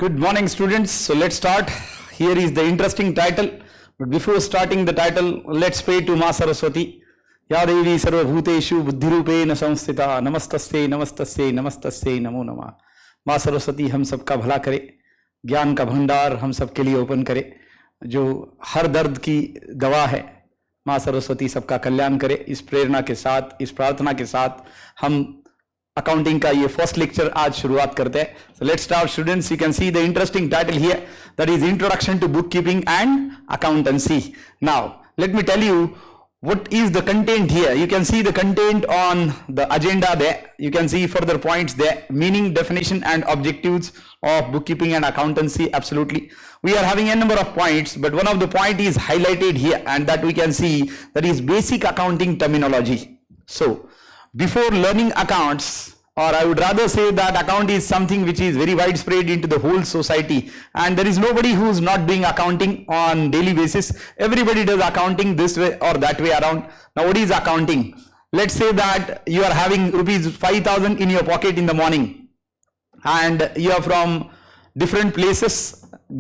Good morning, students. So let's start. Here is the interesting title. But before starting the title, let's pray to Ma Saraswati. Ya Devi Sarvabhuteshu Buddhirupena Samstita Namastasye Namastasye Namastasye Namo Namah. माँ सरस्वती हम सबका भला करे, ज्ञान का भंडार हम सबके लिए ओपन करे, जो हर दर्द की दवा है। माँ सरस्वती सबका कल्याण करे। इस प्रेरणा के साथ, इस प्रार्थना के साथ हम अकाउंटिंग का ये फर्स्ट लेक्चर आज शुरुआत करते हैं। So let's start students. You can see the interesting title here, that is introduction to book keeping and accountancy. Now let me tell you what is the content here. You can see the content on the agenda there. You can see further points there, meaning, definition and objectives of bookkeeping and accountancy. Absolutely, we are having a number of points, but one of the point is highlighted here, and that we can see that is basic accounting terminology. So before learning accounts, or I would rather say that account is something which is very widespread into the whole society, and there is nobody who is not doing accounting on daily basis. Everybody does accounting this way or that way around. Now what is accounting? Let's say that you are having rupees 5,000 in your pocket in the morning, and you are from different places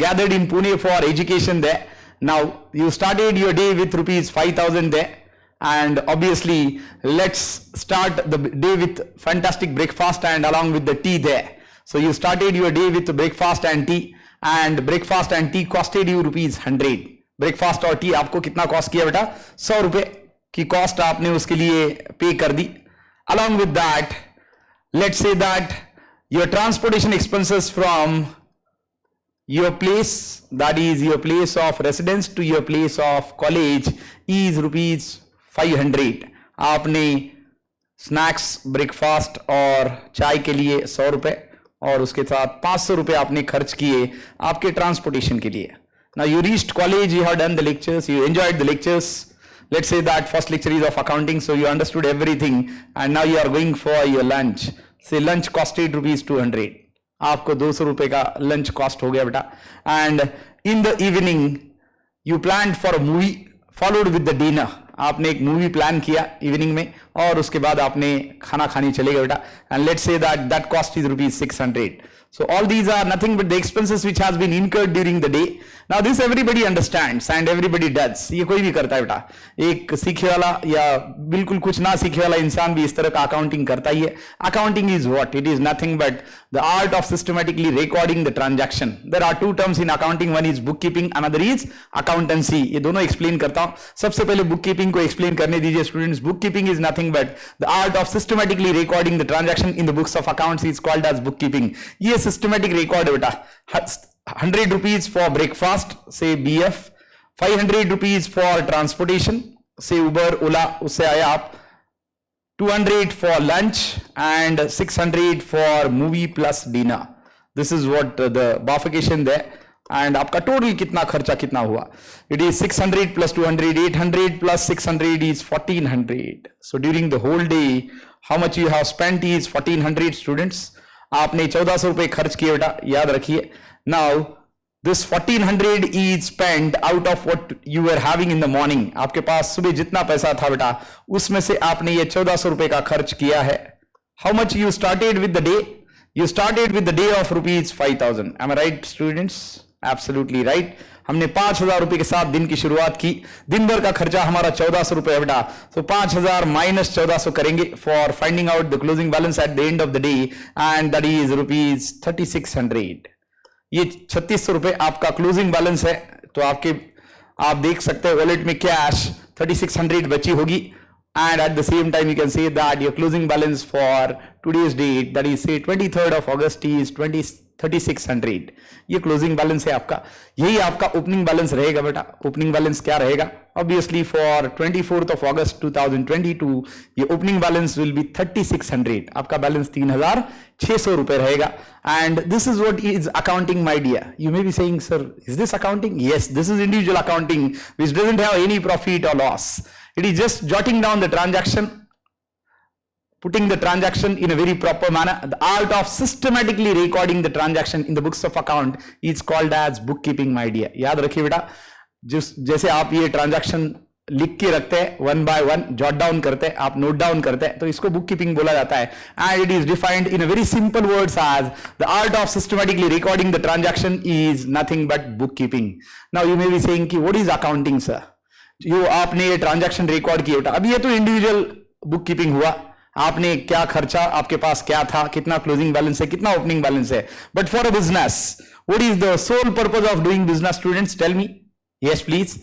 gathered in Pune for education there. Now you started your day with rupees 5,000 there. And obviously let's start the day with fantastic breakfast and along with the tea there. So you started your day with breakfast and tea, and breakfast and tea costed you rupees 100. breakfast और tea आपको कितना cost किया बेटा? 100 रुपए की cost आपने उसके लिए पे कर दी. Along with that, let's say that your transportation expenses from your place, that is your place of residence to your place of college, is rupees 500. आपने स्नैक्स, ब्रेकफास्ट और चाय के लिए 100 रुपए और उसके साथ 500 रुपए आपने खर्च किए आपके ट्रांसपोर्टेशन के लिए. Now you reached college, you have done the lectures, you enjoyed the lectures. Let's say that first lecture is of accounting, so you understood everything, and now you are going for your lunch. Say lunch costed rupees 200. आपको 200 रुपए का lunch cost हो गया बेटा. And in the evening you planned for a movie followed with the dinner. आपने एक movie plan किया evening में और उसके बाद आपने खाना खाने चले गए बेटा. And let's say that cost is rupees 600. So all these are nothing but the expenses which has been incurred during the day. Now this everybody understands and everybody does. ये कोई भी करता है बेटा. एक सीखे वाला या बिल्कुल कुछ ना सीखे वाला इंसान भी इस तरह का अकाउंटिंग करता ही है. Accounting is what? It is nothing but the art of systematically recording the transaction. There are two terms in accounting. One is bookkeeping, another is accountancy. ये दोनों explain करता हूँ. सबसे पहले bookkeeping को explain करने दीजिए students. Bookkeeping is nothing but the art of systematically recording the transaction in the books of accounts is called as bookkeeping. ये सिस्टमैटिक रिकॉर्ड है बेटा. 100 रुपीज फॉर ब्रेकफास्ट से BF, 500 रुपीज फॉर ट्रांसपोर्टेशन से Uber Ola, उससे आया आप 200 for lunch and 600 for movie plus dinner. This is what the bifurcation there. And आपका total कितना खर्चा कितना हुआ? It is 600 plus 200, 800 plus 600 is 1400. So during the whole day how much you have spent is 1400 students. आपने 1400 रुपए खर्च किए बेटा, याद रखिए. Now this 1400 is spend out of what you were having in the morning. आपके पास सुबह जितना पैसा था बेटा, उसमें से आपने ये 1400 रुपए का खर्च किया है. How much you started with the day? You started with the day of rupees 5000. Am I right students? Absolutely right. हमने 5000 रुपए के साथ दिन की शुरुआत की. दिन भर का खर्चा हमारा 1400 रुपए है बेटा. तो 5000 माइनस 1400 करेंगे for finding out the closing balance at the end of the day, and that is rupees 3600. ये 3600 रुपए आपका क्लोजिंग बैलेंस है. तो आप देख सकते हैं वॉलेट में कैश 3600 बची होगी. And at the same time you can say that your closing balance for today's date, that is say 23rd of August, is 3600. ये क्लोजिंग बैलेंस है आपका. यही आपका ओपनिंग बैलेंस रहेगा बेटा. ओपनिंग बैलेंस क्या रहेगा? Obviously for 24th of August 2022 ये ओपनिंग बैलेंस विल बी 3600. आपका बैलेंस 3600 रुपए रहेगा. And this is what is accounting my dear. You may be saying sir is this accounting? Yes, this is individual accounting which doesn't have any profit or loss. It is just jotting down the transaction, putting the transaction in a very proper manner. The art of systematically recording the transaction in the books of account is called as bookkeeping, my dear. याद रखिए बेटा, जैसे आप ये transaction लिख के रखते हैं, one by one jot down करते हैं, आप नोट डाउन करते हैं, तो इसको बुक कीपिंग बोला जाता है. And it is defined in a very simple words as the art of systematically recording the transaction is nothing but book keeping. Now you may be saying कि what is accounting sir, जो आपने ये transaction record किया बेटा, अब ये तो individual book keeping हुआ, आपने क्या खर्चा, आपके पास क्या था, कितना क्लोजिंग बैलेंस है, कितना ओपनिंग बैलेंस है. But for a business what is the sole purpose of doing business? Students tell me. Yes please.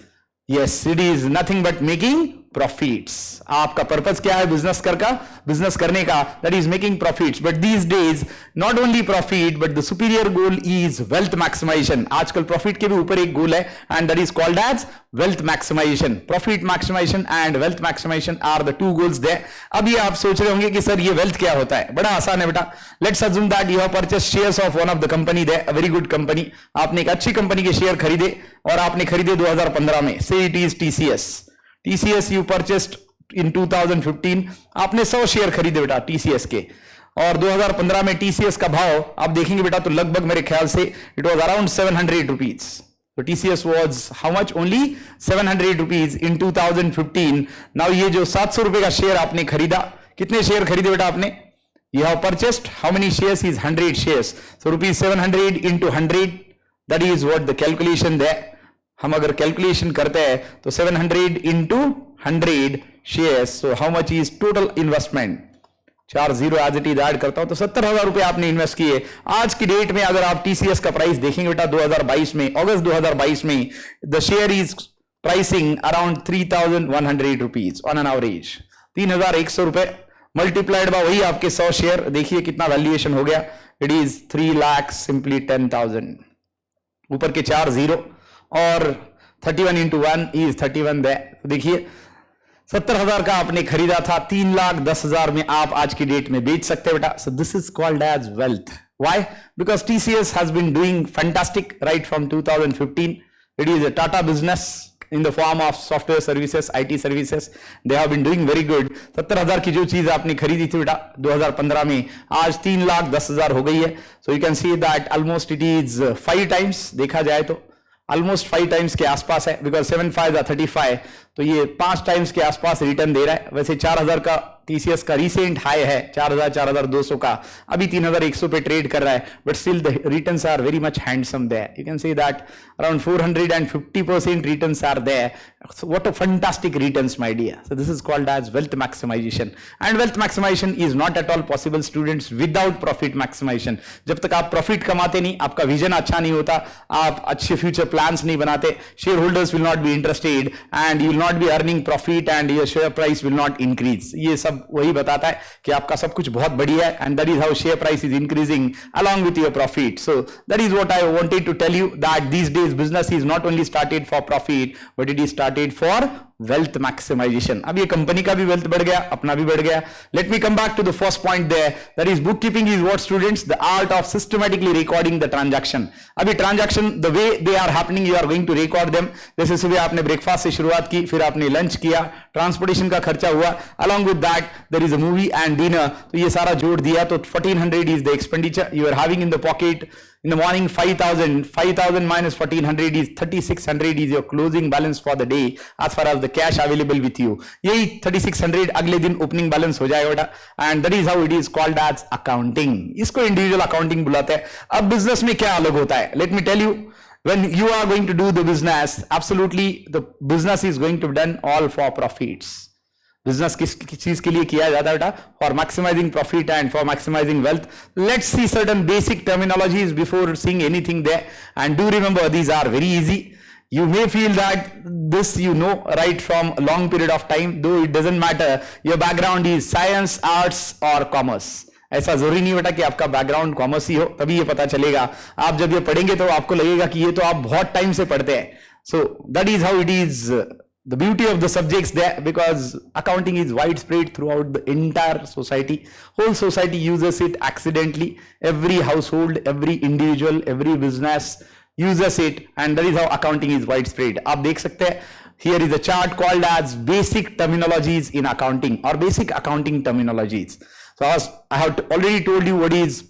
Yes, it is nothing but making profits. आपका पर्पस क्या है बिजनेस करने का? That is making profits. But these days, not only profit, but the superior goal is wealth maximization. आजकल profit के भी ऊपर एक goal है, and that is called as wealth maximization. Profit maximization and wealth maximization are the two goals there. अभी आप सोच रहे होंगे कि सर ये wealth क्या होता है? बड़ा आसान है बेटा. Let's assume that you have purchased shares of one of the company there, a very good company. आपने एक अच्छी कंपनी के शेयर खरीदे और आपने खरीदे 2015 में. Say it is TCS. TCS you purchased in 2015. आपने 100 शेयर खरीदे बेटा TCS के, और 2015 में TCS का भाव आप देखेंगे बेटा तो लगभग मेरे ख्याल से it was around 700 rupees. So TCS was how much? Only 700 rupees in 2015. Now ये जो 700 रुपए का शेयर आपने खरीदा, कितने शेयर खरीदे बेटा आपने? You have purchased how many shares? Is 100 shares. So rupees 700 into 100, that is what the calculation there. हम अगर कैलकुलेशन करते हैं तो 700 into 100 shares, so how much is total investment? 4 zero as it is add करता हूं तो 70,000 रुपए आपने इन्वेस्ट किए. आज की डेट में अगर आप टीसीएस का प्राइस देखेंगे बेटा 2022 में, अगस्त 2022 में, the share is pricing around 3,100 rupees on an average. 3,100 रुपए मल्टीप्लाइड बाय वही आपके 100 शेयर, देखिए कितना वैल्यूएशन हो गया. It is 3 lakh simply 10,000. ऊपर के 4 जीरो और 31 इंटू 1 इज 31 दे. देखिए 70,000 का आपने खरीदा था, 3,10,000 में आप आज की डेट में बेच सकते हैं बेटा. So this is called as wealth. Why? Because TCS has been doing fantastic right from 2015. It is a Tata business in the form of software services, IT services. They have been doing very good. 70,000 की जो चीज आपने खरीदी थी बेटा 2015 में, आज 3,10,000 हो गई है. So you can see that almost it is 5 times. देखा जाए तो ऑलमोस्ट 5 टाइम्स के आसपास है, बिकॉज 7 5 35, तो ये 5 टाइम्स के आसपास रिटर्न दे रहा है. वैसे 4,000 का टीसीएस का रिसेंट हाई है, 4,000 4,200 का, अभी 3,100 पे ट्रेड कर रहा है, but still the returns are very much handsome there. You can say that around 450% returns are there. What a fantastic returns my dear. So this is called as wealth maximization. And wealth maximization is not at all possible students without profit maximization. जब तक आप profit कमाते नहीं, आपका vision अच्छा नहीं होता, आप अच्छे फ्यूचर प्लान्स नहीं बनाते, share holders will not be interested and you will not be earning profit and your share price will not increase. ये सब वही बताता है कि आपका सब कुछ बहुत बढ़िया है, and that is how share price is increasing along with your profit. So that is what I wanted to tell you, that these days business is not only started for profit but it is started for wealth maximization. अब ये company का भी wealth बढ़ गया, अपना भी बढ़ गया. Let me come back to the first point there, that is bookkeeping is what students? The art of systematically recording the transaction. अभी transaction the way they are happening you are going to record them. जैसे सुबह आपने breakfast से शुरुआत की, फिर आपने lunch किया, ट्रांसपोर्टेशन का खर्चा हुआ, along with that there is a movie and dinner, तो ये सारा जोड़ दिया तो 1,400 is the expenditure you are having in the pocket. In the morning 5,000 minus 1,400 is 3,600 is your closing balance for the day as far as the cash available with you. यही 3,600 अगले दिन opening balance हो जाएगा बेटा, and that is how it is called as accounting. इसको individual accounting बुलाते हैं. अब बिजनेस में क्या अलग होता है? Let me tell you, when you are going to do the business, absolutely the business is going to be done all for profits. Business किस चीज के लिए किया जाता है बेटा? For maximizing profit and for maximizing wealth. Let's see certain basic terminologies before seeing anything there, and do remember these are very easy. You may feel that this you know right from a long period of time, though it doesn't matter your background is science, arts or commerce. ऐसा जरूरी नहीं बेटा कि आपका background commerce ही हो तभी ये पता चलेगा. आप जब ये पढ़ेंगे तो आपको लगेगा कि ये तो आप बहुत टाइम से पढ़ते हैं. So that is how it is. The beauty of the subjects there, because accounting is widespread throughout the entire society. Whole society uses it accidentally. Every household, every individual, every business uses it, and that is how accounting is widespread. आप देख सकते हैं, here is a chart called as basic terminologies in accounting or basic accounting terminologies. So I have already told you what is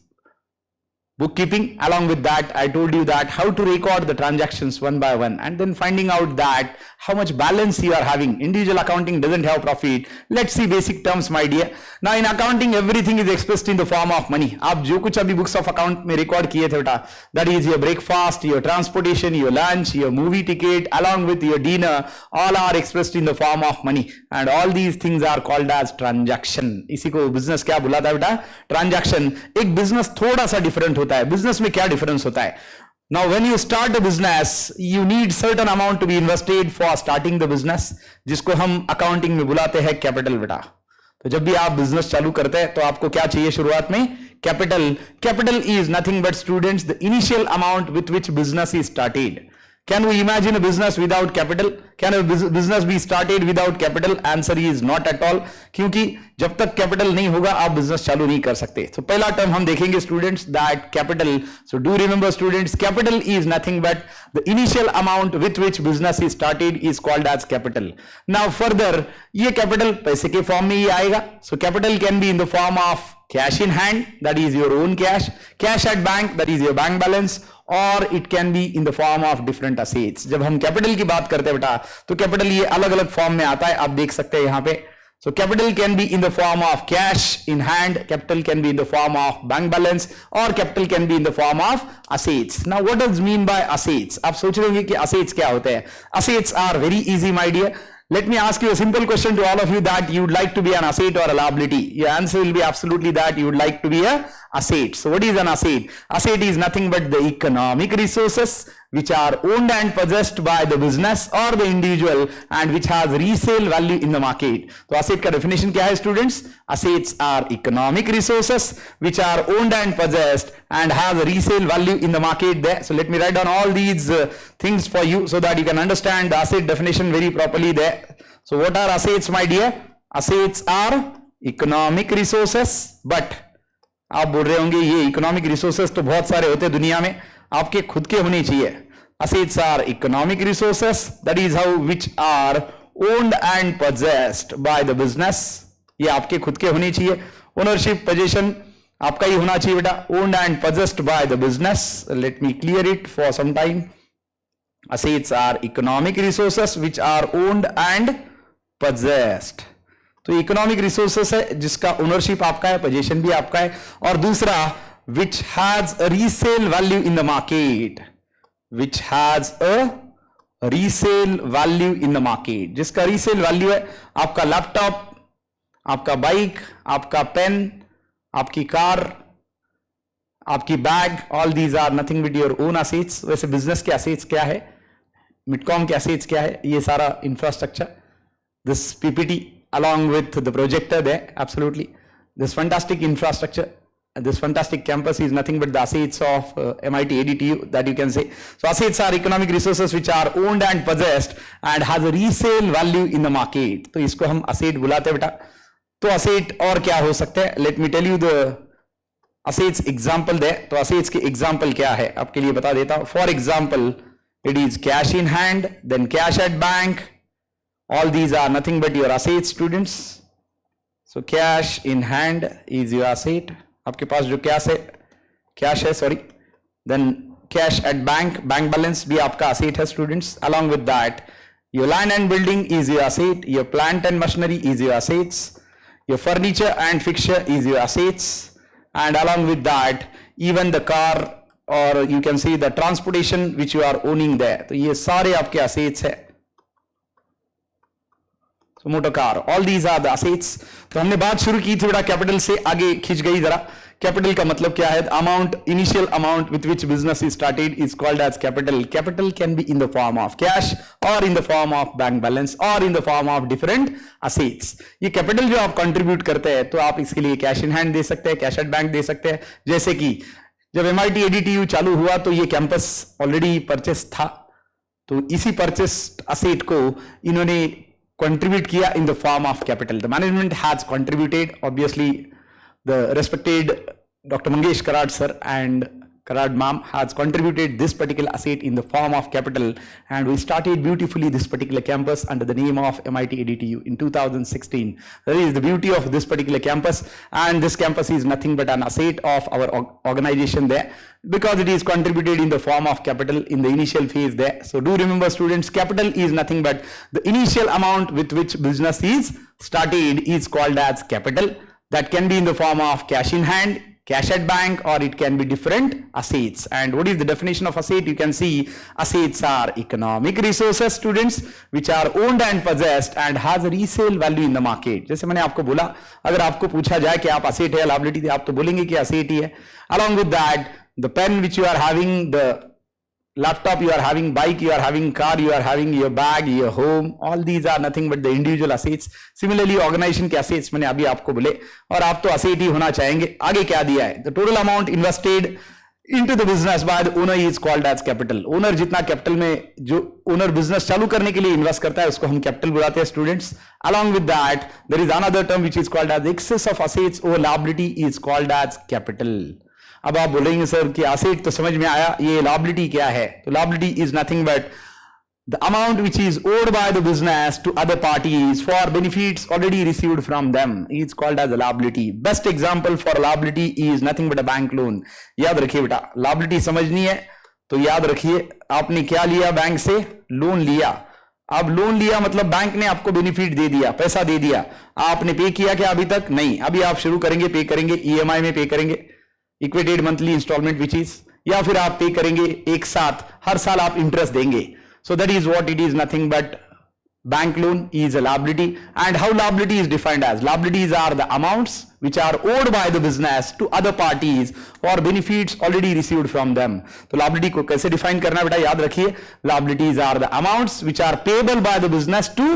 bookkeeping. Along with that, I told you that how to record the transactions one by one, and then finding out that how much balance you are having. Individual accounting doesn't have profit. Let's see basic terms, my dear. Now in accounting, everything is expressed in the form of money. आप जो कुछ अभी books of account में record किए थे बेटा, that is your breakfast, your transportation, your lunch, your movie ticket, along with your dinner, all are expressed in the form of money, and all these things are called as transaction. इसी को business क्या बुलाता है बेटा? Transaction. एक business थोड़ा सा different होता है. Business में क्या difference होता है? Now when you start a business, you need certain amount to be invested for starting the business, जिसको हम accounting में बुलाते हैं capital बेटा. तो जब भी आप business चालू करते हैं तो आपको क्या चाहिए शुरुआत में? Capital. Capital is nothing but, students, the initial amount with which business is started. Can we imagine a business without capital? Can a business be started without capital? Answer is not at all. क्योंकि जब तक capital नहीं होगा आप business चालू नहीं कर सकते. तो पहला term हम देखेंगे students, that capital. So do remember students, capital is nothing but the initial amount with which business is started is called as capital. Now further, ये capital पैसे के form में ही आएगा. So capital can be in the form of cash in hand, that is your own cash, cash at bank, that is your bank balance, और it can be in the form of different assets. जब हम capital की बात करते हैं बेटा, तो capital ये अलग अलग form में आता है, आप देख सकते हैं यहाँ पे. So capital can be in the form of cash in hand, capital can be in the form of bank balance, or capital can be in the form of assets. Now what does mean by assets? आप सोच रहे होंगे कि assets क्या होते हैं? Assets are very easy, my dear. Let me ask you a simple question to all of you, that you would like to be an asset or a liability. Your answer will be absolutely that you would like to be a asset. So what is an asset? Asset is nothing but the economic resources which are owned and possessed by the business or the individual and which has resale value in the market. तो asset का definition क्या है students? Assets are economic resources which are owned and possessed and has a resale value in the market there. So let me write down all these things for you so that you can understand the asset definition very properly there. So what are assets, my dear? Assets are economic resources, but आप बोल रहे होंगे ये economic resources तो बहुत सारे होते हैं दुनिया में, आपके खुद के होने चाहिए. Assets are economic resources, that is how which are owned and possessed by the business. ये आपके खुद के होने चाहिए. ओनरशिप पोजीशन आपका ही होना चाहिए बेटा. owned and possessed by the business. Let me clear it for some time. Assets are economic resources which are owned and possessed. तो इकोनॉमिक रिसोर्सेस है जिसका ओनरशिप आपका है, पोजीशन भी आपका है. और दूसरा, which has a resale value in the market, which has a resale value in the market, जिसका रीसेल वैल्यू है आपका लैपटॉप, आपका बाइक, आपका पेन, आपकी कार, आपकी bag, all these are nothing with your own assets. वैसे business के assets क्या है, मिडकॉम के असेट्स क्या है? ये सारा infrastructure, this PPT along with the projector there, absolutely. This fantastic infrastructure, this fantastic campus is nothing but the assets of MIT ADTU, that you can say. So assets are economic resources which are owned and possessed and has a resale value in the market. तो इसको हम asset बुलाते हैं बेटा. तो asset और क्या हो सकते हैं? Let me tell you the assets example there. तो assets के example क्या है आपके लिए बता देता हूँ. For example, it is cash in hand, then cash at bank. All these are nothing but your assets, students. So cash in hand is your asset. आपके पास जो कैश है sorry. Then cash at bank, bank balance भी आपका asset है students. Along with that, your land and building is your asset. Your plant and machinery is your assets. Your furniture and fixture is your assets. And along with that, even the car, or you can say the transportation which you are owning there. तो ये सारे आपके assets है. Motor car, all these are the assets. तो हमने बात शुरू की थी बेटा कैपिटल से, आगे खिंच गई जरा. कैपिटल का मतलब क्या है? Amount, initial amount with which business is started is called as capital. Capital can be in the form of cash और in the form of bank balance और in the form of different assets. ये capital जो आप contribute करते हैं तो आप इसके लिए कैश इन हैंड दे सकते हैं, कैश एट बैंक दे सकते हैं. जैसे कि जब MIT ADTU चालू हुआ तो ये कैंपस ऑलरेडी परचेस था, तो इसी परचेस असेट को इन्होंने contribute किया in the form of capital. The management has contributed, obviously the respected Dr. Mangesh Karad sir and Karad ma'am has contributed this particular asset in the form of capital, and we started beautifully this particular campus under the name of MIT ADTU in 2016. That is the beauty of this particular campus, and this campus is nothing but an asset of our organization there, because it is contributed in the form of capital in the initial phase there. So do remember students, capital is nothing but the initial amount with which business is started is called as capital. That can be in the form of cash in hand, cash at bank, or it can be different assets. And what is the definition of asset? You can see assets are economic resources students which are owned and possessed and has a resale value in the market. जैसे मैंने आपको बोला, अगर आपको पूछा जाए कि आप asset है liability थे, आप तो बोलेंगे कि asset ही है. Along with that, the pen which you are having, the laptop you are having, bike you are having, car you are having, your bag, your home, all these are nothing but the individual assets. Similarly organization के assets मैंने अभी आपको बोले, और आप तो asset ही होना चाहेंगे. आगे क्या दिया है? The total amount invested into the business by the owner is called as capital. Owner जितना capital में जो owner business चालू करने के लिए invest करता है उसको हम capital बुलाते हैं students. Along with that, there is another term which is called as excess of assets over liability is called as capital. अब आप बोलेंगे सर कि एसेट तो समझ में आया, ये लायबिलिटी क्या है? तो liability is nothing but the amount which is owed by the business to other parties for benefits already received from them is called as a liability. Best example for liability is nothing but a bank loan. याद रखिए बेटा, liability समझनी है तो याद रखिए, आपने क्या लिया? बैंक से लोन लिया. अब लोन लिया मतलब बैंक ने आपको बेनिफिट दे दिया, पैसा दे दिया. आपने पे किया क्या अभी तक? नहीं. अभी आप शुरू करेंगे, पे करेंगे, ईएमआई में पे करेंगे, equated monthly installment which is, या फिर आप पे करेंगे एक साथ, हर साल आप इंटरेस्ट देंगे. सो that is what it is, nothing but bank loan is a liability. And how liability is defined as? Liabilities are the amounts which are owed by the business to other parties for benefits already received from them. तो liability को कैसे define करना है बेटा? याद रखिए, liabilities are the amounts which are payable by the business to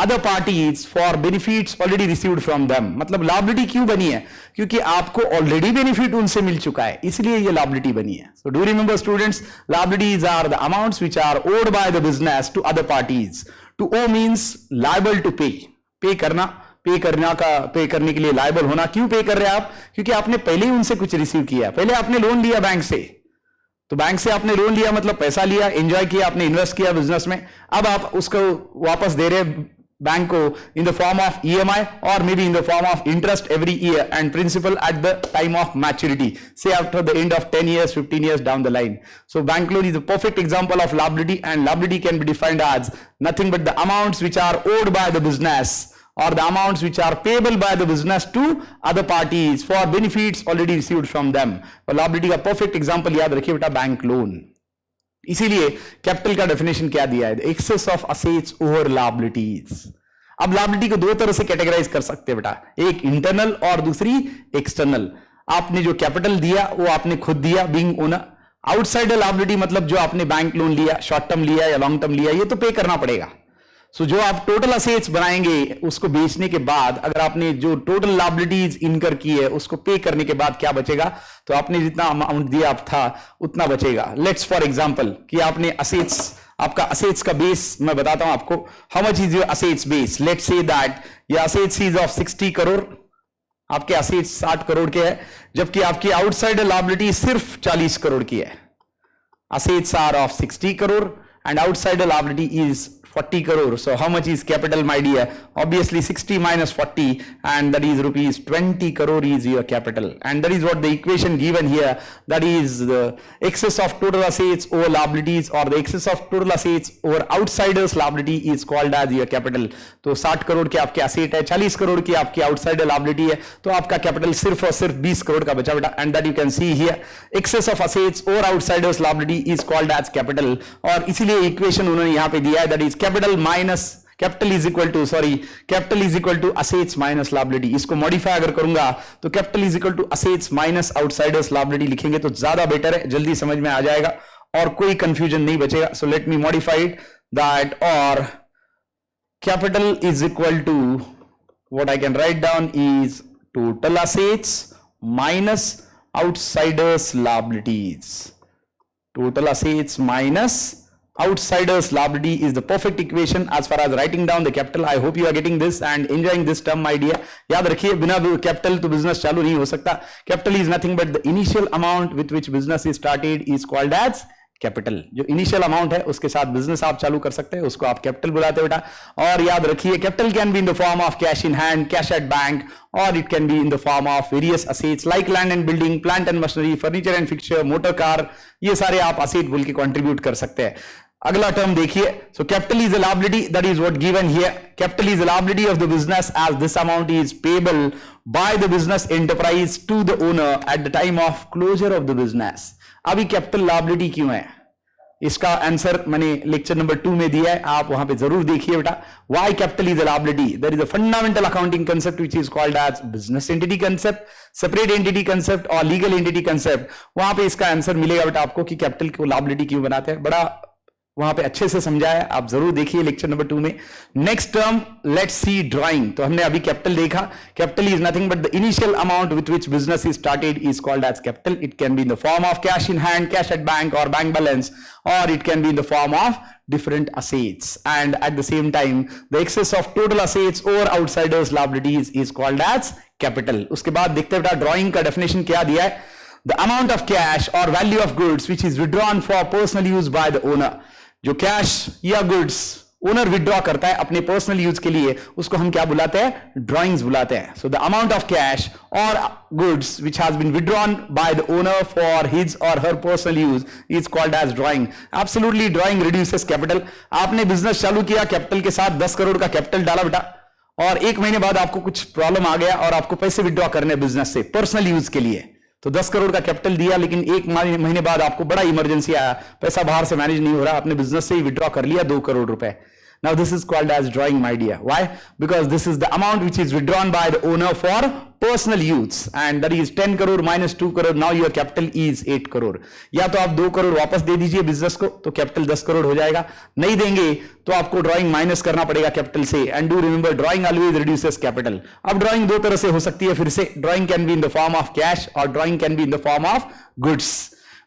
other parties for benefits already received from them. मतलब liability क्यों बनी है? क्योंकि आपको already benefit उनसे मिल चुका है, इसलिए ये liability बनी है. So do remember students, liabilities are the amounts which are owed by the business to other parties. To owe means liable to pay. पे करना, पे करने के लिए liable होना. क्यों पे कर रहे हैं आप? क्योंकि आपने पहले ही उनसे कुछ रिसीव किया. पहले आपने लोन लिया बैंक से, तो बैंक से आपने लोन लिया मतलब पैसा लिया, एंजॉय किया, आपने इन्वेस्ट किया बिजनेस में. अब आप उसको वापस दे रहे बैंक को in the form of EMI or maybe in the form of interest every year and principal at the time of maturity, say after the end of 10 years, 15 years down the line. So bank loan is a perfect example of liability, and liability can be defined as nothing but the amounts which are owed by the business or the amounts which are payable by the business to other parties for benefits already received from them. और liability का perfect example याद रखिए बेटा, bank loan. इसीलिए capital का definition क्या दिया है? Excess of assets over liabilities. अब लायबिलिटी को दो तरह से कैटेगराइज कर सकते हैं बेटा, एक इंटरनल और दूसरी एक्सटर्नल. आपने जो कैपिटल दिया वो आपने खुद दिया बीइंग ओनर. आउटसाइडर लायबिलिटी मतलब जो आपने बैंक लोन लिया, शॉर्ट टर्म लिया या लॉन्ग टर्म लिया, ये तो पे करना पड़ेगा. सो जो आप टोटल असेट्स बनाएंगे उसको बेचने के बाद, अगर आपने जो टोटल लायबिलिटीज इनकर की है उसको पे करने के बाद क्या बचेगा? तो आपने जितना अमाउंट दिया था उतना बचेगा. लेट्स फॉर एग्जांपल कि आपने असेट्स, आपका असेट्स का बेस मैं बताता हूं आपको. How much is your assets base? Let's say that your assets is of 60 crore. आपके असेट्स 60 करोड़ के है, जबकि आपकी आउटसाइडर लायबिलिटी सिर्फ 40 करोड़ की है. Assets are of 60 crore and outsider liability is 40 crore. So how much is capital, my dear? Obviously 60 minus 40, and that is rupees 20 crore is your capital. And that is what the equation given here, that is the excess of total assets over liabilities, or the excess of total assets over outsiders liability is called as your capital. तो 60 करोड़ के आपके asset है, 40 करोड़ की आपकी outsider liability है, तो आपका capital सिर्फ और सिर्फ 20 करोड़ का बचा बेटा. And that you can see here, excess of assets over outsiders liability is called as capital. और इसीलिए इक्वेशन उन्होंने यहाँ पे दिया है, that is capital minus capital is equal to, sorry, capital is equal to assets minus liability. इसको modify अगर करूंगा तो capital is equal to assets minus outsiders liability लिखेंगे तो ज्यादा बेटर है, जल्दी समझ में आ जाएगा और कोई कंफ्यूजन नहीं बचेगा. So let me modify it that, और capital is equal to what I can write down is total assets minus outsiders liabilities. Total assets minus outsiders liability is the perfect equation as far as writing down the capital. I hope you are getting this and enjoying this term, my dear. याद रखिए, बिना capital तो business चालू नहीं हो सकता. Capital is nothing but the initial amount with which business is started is called as capital. जो initial amount है उसके साथ बिजनेस आप चालू कर सकते हैं, उसको आप कैपिटल बुलाते हैं बेटा. और याद रखिए, capital can be in the form of cash in hand, cash at bank, और it can be in the form of various assets like land and building, plant and machinery, furniture and fixture, motor car. ये सारे आप asset बोल के contribute कर सकते हैं. अगला टर्म देखिए. So capital is a liability, that is what given here. Capital is a liability of the business as this amount is payable by the business enterprise to the owner at the time of closure of the business. अभी capital liability क्यों है, इसका answer मैंने lecture number 2 में दिया है, आप वहां पे जरूर देखिए बेटा. Why capital is a liability? There is a fundamental accounting concept which is called as business entity concept, separate entity concept और लीगल एंटिटी कंसेप्ट. वहां पे इसका आंसर मिलेगा बेटा आपको कि कैपिटल को लायबिलिटी क्यों बनाते हैं. बड़ा वहां पे अच्छे से समझाया, आप जरूर देखिए लेक्चर नंबर 2 में. Next term, let's see drawing. तो हमने अभी कैपिटल देखा. Capital is nothing but the initial amount with which business is started is called as capital. It can be in the form of cash in hand, cash at bank और bank balance, और it can be in the form of different assets, and at the same time the excess of total assets or outsiders liabilities is called as capital. उसके बाद देखते हैं बेटा drawing का definition क्या दिया है. The amount of cash or value of goods which is withdrawn for personal use by the owner. जो कैश या गुड्स ओनर विड्रॉ करता है अपने पर्सनल यूज के लिए, उसको हम क्या बुलाते हैं? ड्रॉइंग्स बुलाते हैं. So the amount of cash और goods which has been withdrawn by the owner for his और her personal use is called as drawing. Absolutely drawing reduces capital. आपने बिजनेस चालू किया, कैपिटल के साथ 10 करोड़ का कैपिटल डाला बेटा, और 1 महीने बाद आपको कुछ प्रॉब्लम आ गया और आपको पैसे विड्रॉ करने बिजनेस से पर्सनल यूज के लिए. तो 10 करोड़ का कैपिटल दिया, लेकिन 1 महीने बाद आपको बड़ा इमरजेंसी आया, पैसा बाहर से मैनेज नहीं हो रहा, आपने बिजनेस से ही विड्रॉ कर लिया 2 करोड़ रुपए. Now this is called as drawing, my dear. Why? Because this is the amount which is withdrawn by the owner for personal use, and that is 10 crore minus 2 crore. Now your capital is 8 crore. या तो आप 2 करोड़ वापस दे दीजिए business को, तो capital 10 crore हो जाएगा. नहीं देंगे तो आपको ड्राइंग माइनस करना पड़ेगा कैपिटल से. And do remember, drawing always reduces capital. अब ड्राइंग 2 तरह से हो सकती है. फिर से drawing can be in the form of cash और drawing can be in the form of goods.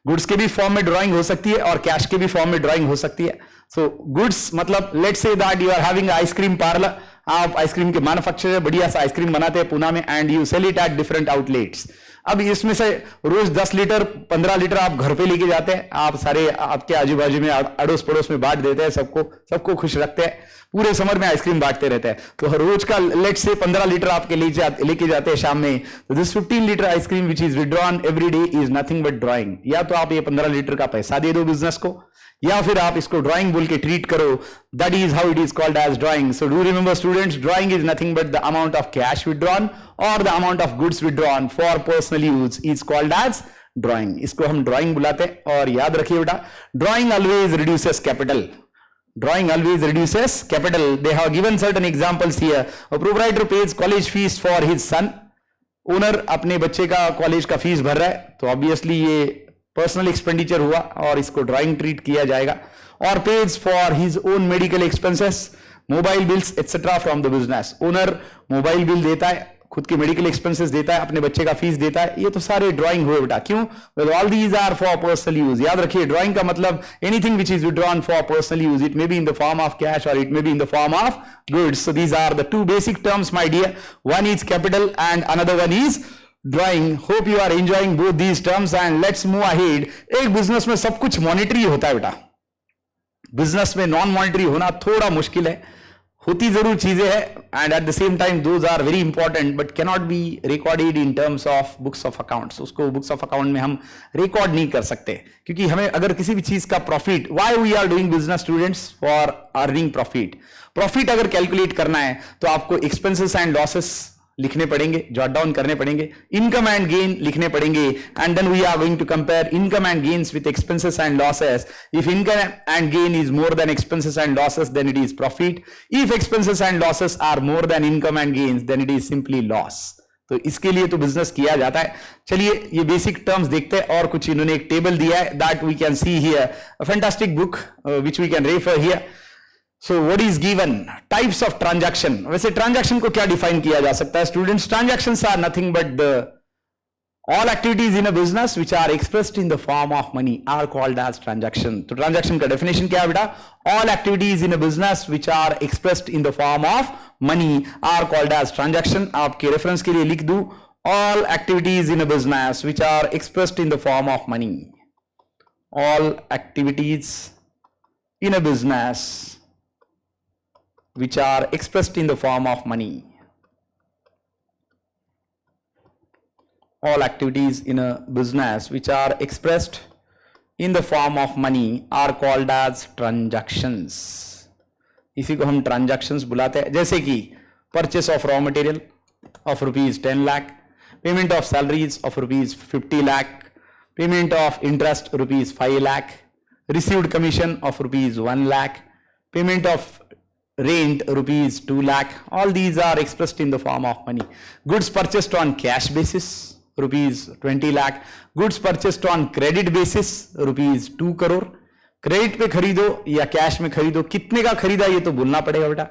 Goods के भी फॉर्म में ड्राइंग हो सकती है और कैश के भी फॉर्म में ड्राइंग हो सकती है. सो गुड्स मतलब let's say that you are having ice cream parlour. आप आइसक्रीम के मैन्युफैक्चरर, बढ़िया सा आइसक्रीम बनाते हैं पुणे में, and you sell it at different outlets. अब इसमें से रोज 10 लीटर 15 लीटर आप घर पे लेके जाते हैं, आप सारे आपके आजू बाजू में अड़ोस पड़ोस में बांट देते हैं, सबको खुश रखते हैं. पूरे समर में आइसक्रीम बांटते रहते हैं. तो हर रोज का लेट से 15 लीटर आपके लेके जाते हैं शाम में. तो this 15 litre ice cream which is withdrawn every day is nothing but drawing. या तो आप ये 15 लीटर का पैसा दे दो बिजनेस को, या फिर आप इसको ड्राइंग बोल के ट्रीट करो. That is how it is called as drawing. So do remember students, drawing is nothing but the amount of cash withdrawn और the amount of goods withdrawn for personal use is called as drawing. इसको हम drawing बुलाते हैं. और याद रखिए बेटा, drawing always reduces capital. Drawing always reduces capital. They have given certain examples here. A proprietor pays college fees for his son. Owner अपने बच्चे का कॉलेज का फीस भर रहा है, तो ऑब्वियसली ये पर्सनल एक्सपेंडिचर हुआ और इसको ड्राइंग ट्रीट किया जाएगा. और page for his own medical expenses, mobile bills etcetera from the business. Owner mobile bill देता है, खुद के मेडिकल एक्सपेंसेस देता है, अपने बच्चे का फीस देता है. ये तो सारे ड्राइंग हुए बेटा. क्यों? Well all these are for personal use. याद रखिए, ड्राइंग का मतलब anything which is withdrawn for personal use. It may be in the form of cash और it may be in the form of goods. So these are the 2 basic terms, my dear. One is capital and another one is drawing. Hope you are enjoying both these terms and let's move ahead. एक business में सब कुछ monetary होता है बेटा. Business में non monetary होना थोड़ा मुश्किल है. होती जरूर चीजें हैं, and at the same time those are very important but cannot be recorded in terms of books of accounts. उसको बुक्स ऑफ अकाउंट में हम रिकॉर्ड नहीं कर सकते, क्योंकि हमें अगर किसी भी चीज का profit, why we are doing business students, for earning profit. Profit अगर कैलकुलेट करना है तो आपको एक्सपेंसेस एंड लॉसेस लिखने पड़ेंगे, जॉट डाउन करने पड़ेंगे, इनकम एंड गेन लिखने पड़ेंगे, and then we are going to compare income and gains with expenses and losses. If income and gain is more than expenses and losses then it is profit. If expenses and losses are more than income and gains then it is simply loss. तो इसके लिए तो business किया जाता है. चलिए ये basic terms देखते हैं, और कुछ इन्होंने एक टेबल दिया है that we can see here. A fantastic book which we can refer here. So what is given? Types of transaction. वैसे ट्रांजैक्शन को क्या डिफाइन किया जा सकता है students? Transactions are nothing but the All activities in a business which are expressed in the form of money are called as transaction. तो transaction का definition क्या है बेटा? All activities in a business which are expressed in the form of money are called as transaction. आपके reference के लिए लिख दूं, all activities in a business which are expressed in the form of money. All activities in a business which are expressed in the form of money. All activities in a business which are expressed in the form of money are called as transactions. इसी को हम transactions बुलाते हैं. जैसे कि purchase of raw material of rupees 10 lakh, payment of salaries of rupees 50 lakh, payment of interest rupees 5 lakh, received commission of rupees 1 lakh, payment of rent rupees 2 lakh. All these are expressed in the form of money. Goods purchased on cash basis rupees 20 lakh, goods purchased on credit basis rupees 2 crore. Credit पे खरीदो या cash में खरीदो, कितने का खरीदा ये तो बोलना पड़ेगा बेटा.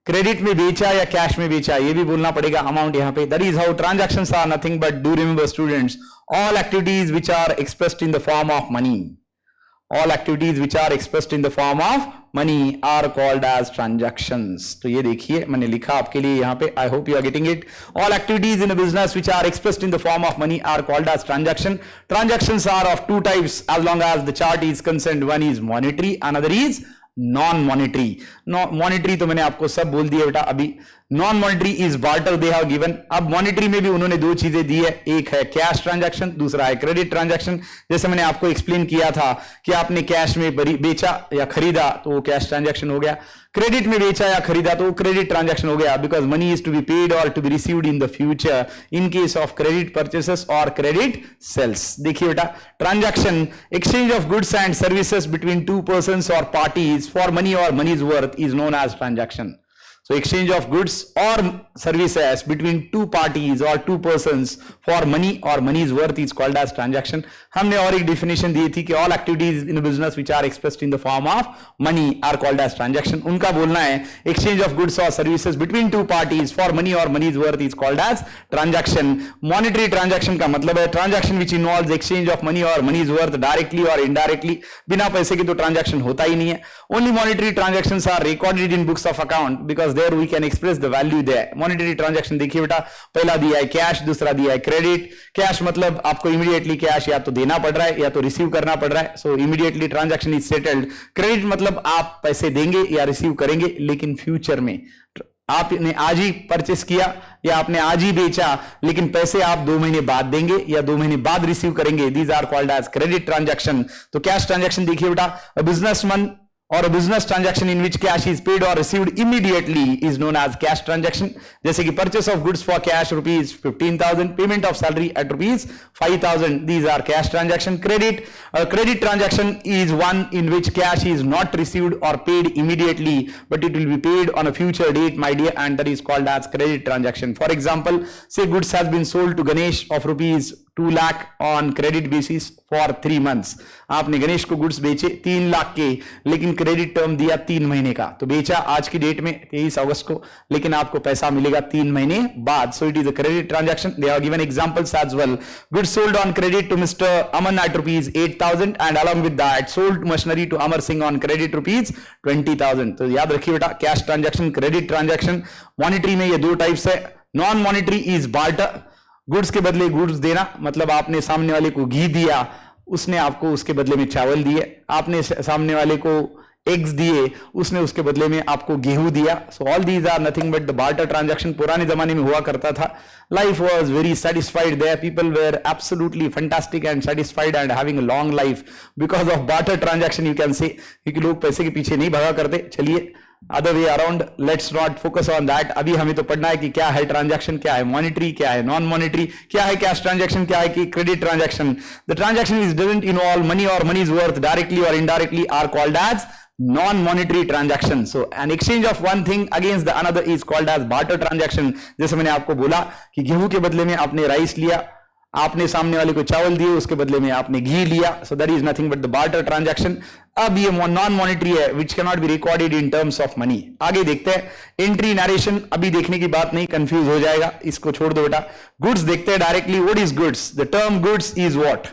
क्रेडिट में बेचा या कैश में बेचा ये भी बोलना पड़ेगा, अमाउंट यहाँ पे. That is how transactions are nothing but, do remember students, all activities which are expressed in the form of money, all activities which are expressed in the form of money are called as transactions. तो ये देखिए मैंने लिखा आपके लिए यहाँ पे, I hope you are getting it. All activities in a business which are expressed in the form of money are called as transaction. Transactions are of two types as long as the chart is concerned. One is monetary, another is non monetary. Monetary तो मैंने आपको सब बोल दिया बेटा अभी. Non monetary is barter they have given. अब monetary में भी उन्होंने दो चीजें दी है, एक है कैश ट्रांजैक्शन, दूसरा है क्रेडिट ट्रांजैक्शन. जैसे मैंने आपको एक्सप्लेन किया था कि आपने कैश में बेचा या खरीदा तो वो कैश ट्रांजैक्शन हो गया, क्रेडिट में बेचा या खरीदा तो वो क्रेडिट ट्रांजैक्शन हो गया, because money is to be paid और to be received in the future in case of credit purchases और क्रेडिट सेल्स. देखिए बेटा, transaction exchange of goods and services between two persons और parties for money or money's worth is known as transaction. So exchange of goods or services between two parties or two persons for money or money's worth is called as transaction. हमने और एक definition दी थी कि all activities in a business which are expressed in the form of money are called as transaction. उनका बोलना है exchange of goods or services between two parties for money or money's worth is called as transaction. Monetary transaction का मतलब है transaction which involves exchange of money or money's worth directly or indirectly. बिना पैसे के तो transaction होता ही नहीं है. Only monetary transactions are recorded in books of account because there we can express the value there. Monetary transaction देखिए बेटा, पहला दिया है कैश, दूसरा दिया है क्रेडिट. कैश मतलब आपको इमीडिएटली कैश या तो देना पड़ रहा है या तो रिसीव करना पड़ रहा है, सो immediately transaction is settled. Credit मतलब आप पैसे देंगे या रिसीव करेंगे लेकिन फ्यूचर में. आपने आज ही परचेस किया या आपने आज ही बेचा लेकिन पैसे आप 2 महीने बाद देंगे या 2 महीने बाद रिसीव करेंगे. These are called as credit transaction. तो कैश ट्रांजैक्शन देखिए बेटा, a businessman or a business transaction in which cash is paid or received immediately is known as cash transaction. जैसे कि purchase of goods for cash rupees 15,000, payment of salary at rupees 5,000, these are cash transaction. Credit transaction is one in which cash is not received or paid immediately but it will be paid on a future date my dear, and that is called as credit transaction. For example, say goods has been sold to Ganesh of rupees 2 lakh on credit basis for 3 months. आपने गणेश को goods बेचे 3 लाख के लेकिन credit term दिया 3 महीने का. तो बेचा आज की डेट में 23 अगस्त को लेकिन आपको पैसा मिलेगा 3 महीने बाद. So it is a credit transaction. They have given examples as well. Goods sold on credit to mister Aman at rupees 8,000 and along with that sold machinery to Amar Singh on credit rupees 20,000. तो याद रखिए बेटा, cash transaction, credit transaction. Monetary में ये दो types है. Non monetary is barter, goods के बदले गुड्स देना, मतलब आपने सामने वाले को घी दिया, उसने आपको उसके बदले में चावल दिए. आपने सामने वाले को एग्स दिए, उसने उसके बदले में आपको गेहूं दिया. So all these are nothing but the barter transaction. पुराने जमाने में हुआ करता था. Life was very satisfied there. People were absolutely fantastic and satisfied and having a long life because of barter transaction you can say. क्योंकि लोग पैसे के पीछे नहीं भागा करते. चलिए, other way around, let's not focus on that. अभी हमें तो पढ़ना है कि क्या है ट्रांजैक्शन, क्या है मॉनिटरी, क्या है नॉन मॉनिटरी, क्या है कैश ट्रांजैक्शन, क्या है कि credit transaction. The transaction is doesn't involve money और मनीज वर्थ डायरेक्टली और indirectly are called as non-monetary transaction. So an exchange of one thing against the another is called as barter transaction. जैसे मैंने आपको बोला कि गेहूं के बदले में आपने राइस लिया, आपने सामने वाले को चावल दिए, उसके बदले में आपने घी लिया. So that is nothing but the barter transaction. अब ये नॉन मॉनिटरी है, which can not be recorded in terms of money. आगे देखते हैं, एंट्री नरेशन अभी देखने की बात नहीं, कंफ्यूज हो जाएगा, इसको छोड़ दो बेटा। गुड्स देखते हैं directly. What is goods? The term goods is what?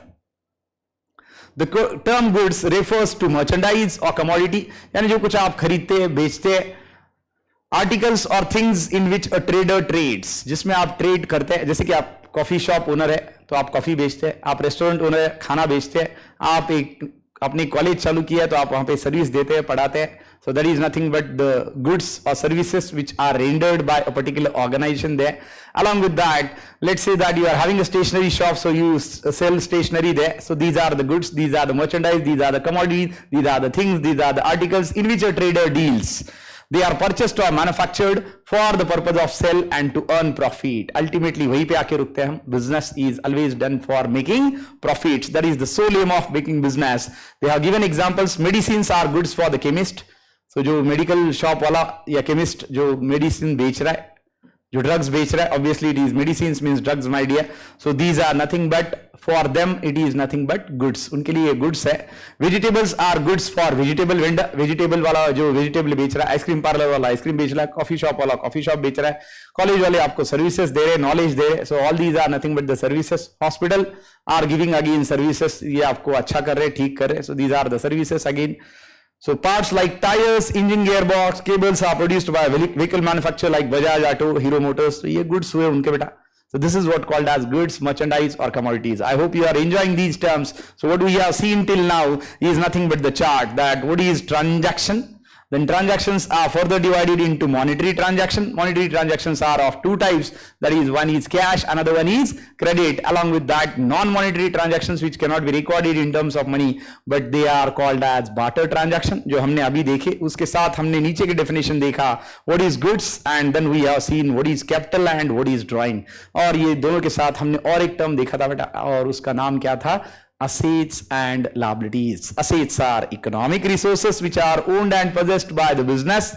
The term goods refers to merchandise और कमोडिटी, यानी जो कुछ आप खरीदते हैं बेचते हैं। आर्टिकल्स और things in which a trader trades, जिसमें आप ट्रेड करते हैं। जैसे कि आप कॉफी शॉप ओनर है तो आप कॉफी बेचते हैं, आप रेस्टोरेंट ओनर है खाना बेचते हैं, आप एक अपनी कॉलेज चालू किया है तो आप वहां पे सर्विस देते हैं, पढ़ाते हैं। So that is nothing but the goods और services which are rendered by a particular organisation there. Along with that, let's say that you are having a stationery shop, so you sell stationery there. So these are the goods, these are the merchandise, these are the commodities, these are the things, these are the articles in which a trader deals. They are purchased or manufactured for the purpose of sell and to earn profit. Ultimately वहीं पे आके रुकते हैं हम। Business is always done for making profits. That is the sole aim of making business. They have given examples. Medicines are goods for the chemist. So जो medical shop वाला या chemist जो medicine बेच रहा है, जो ड्रग्स बेच रहा है, obviously it is medicine means drugs my dear. So these are nothing but for them it is nothing but goods, उनके लिए गुड्स है। Vegetables are goods for vegetable vendor, vegetable वाला जो वेजिटेबल बेच रहा है, आइसक्रीम पार्लर वाला ice cream बेच रहा है, कॉफी शॉप वाला कॉफी शॉप बेच रहा है, कॉलेज वाले आपको सर्विसेज दे रहे हैं, नॉलेज दे रहे हैं। So all these are nothing but the services. Hospital are giving again services, ये आपको अच्छा कर रहे हैं, ठीक कर रहे हैं। So these are the services again. So parts like tires, engine gearbox, cables are produced by vehicle manufacturer like Bajaj Auto, Hero Motors. So ये goods हुए उनके बेटा। So this is what called as goods, merchandise or commodities. I hope you are enjoying these terms. So what we have seen till now is nothing but the chart that what is transaction. Then transactions are further divided into monetary transaction. Monetary transactions are of two types. That is, one is cash, another one is credit. Along with that, non-monetary transactions which cannot be recorded in terms of money, but they are called as barter transaction. जो हमने अभी देखे, उसके साथ हमने नीचे की definition देखा. What is goods, and then we have seen what is capital and what is drawing. और ये दोनों के साथ हमने और एक term देखा था बेटा, और उसका नाम क्या था? Assets and liabilities. Assets are economic resources which are owned and possessed by the business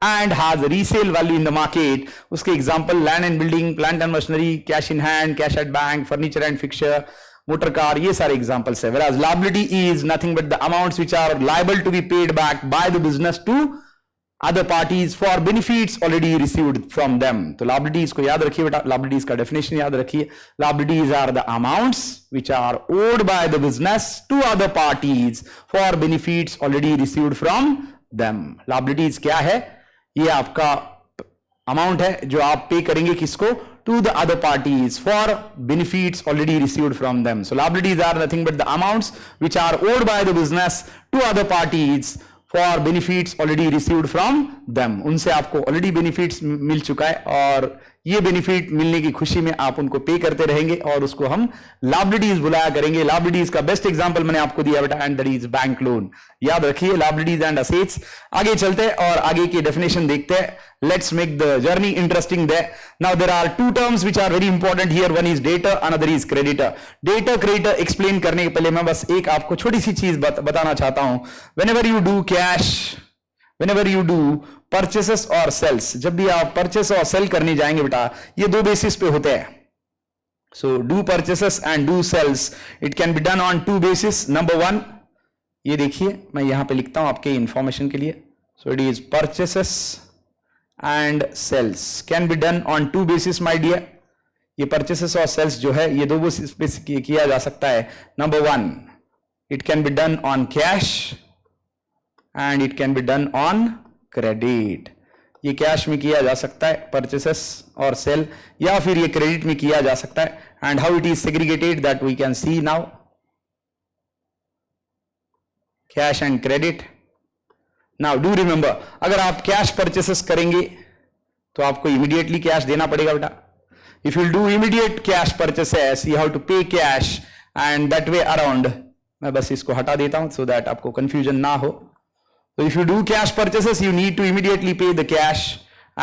and has a resale value in the market. उसके example land and building, plant and machinery, cash in hand, cash at bank, furniture and fixture, motor car, ये सारे examples है. Whereas liability is nothing but the amounts which are liable to be paid back by the business to other parties for benefits already received from them. तो liabilities को याद रखिए बेटा, liabilities का definition याद रखिए. Liabilities are the amounts which are owed by the business to other parties for benefits already received from them. Liabilities क्या है? ये आपका amount है जो आप पे करेंगे किसको? To the other parties for benefits already received from them. So liabilities are nothing but the amounts which are owed by the business to other parties for benefits already received from them. उनसे आपको already benefits मिल चुका है और ये benefit मिलने की खुशी में आप उनको पे करते रहेंगे और उसको हम लायबिलिटीज बुलाया करेंगे. लायबिलिटीज का बेस्ट एग्जांपल मैंने आपको दिया बेटा, and that is bank loan. याद रखिए लायबिलिटीज एंड असेट्स. आगे चलते हैं और आगे की डेफिनेशन देखते हैं. Let's make the journey interesting there. Now there are two terms which are very important here. One is debtor, another is creditor. Debtor creditor explain करने के पहले मैं बस एक आपको छोटी सी चीज बताना चाहता हूं. Whenever you do cash, whenever you do purchases और सेल्स, जब भी आप परचेस और सेल करने जाएंगे बेटा, ये दो बेसिस पे होते हैं. So do purchases and do sales, it can be done on two basis. Number one, ये देखिए मैं यहां पे लिखता हूं आपके इंफॉर्मेशन के लिए. So it is purchases and sales can be done on two basis my dear. ये परचेसेस और सेल्स जो है ये दो बेसिस पे किया जा सकता है. Number one, it can be done on cash and it can be done on credit. ये कैश में किया जा सकता है परचेसेस और सेल, या फिर ये क्रेडिट में किया जा सकता है. And how it is segregated that we can see now. Cash and credit. Now do remember, अगर आप कैश परचेसेस करेंगे तो आपको इमीडिएटली कैश देना पड़ेगा बेटा. If you do immediate cash purchases you have to pay cash and that way around. मैं बस इसको हटा देता हूं सो दैट आपको कंफ्यूजन ना हो. So if you do cash purchases, you need to immediately pay the cash,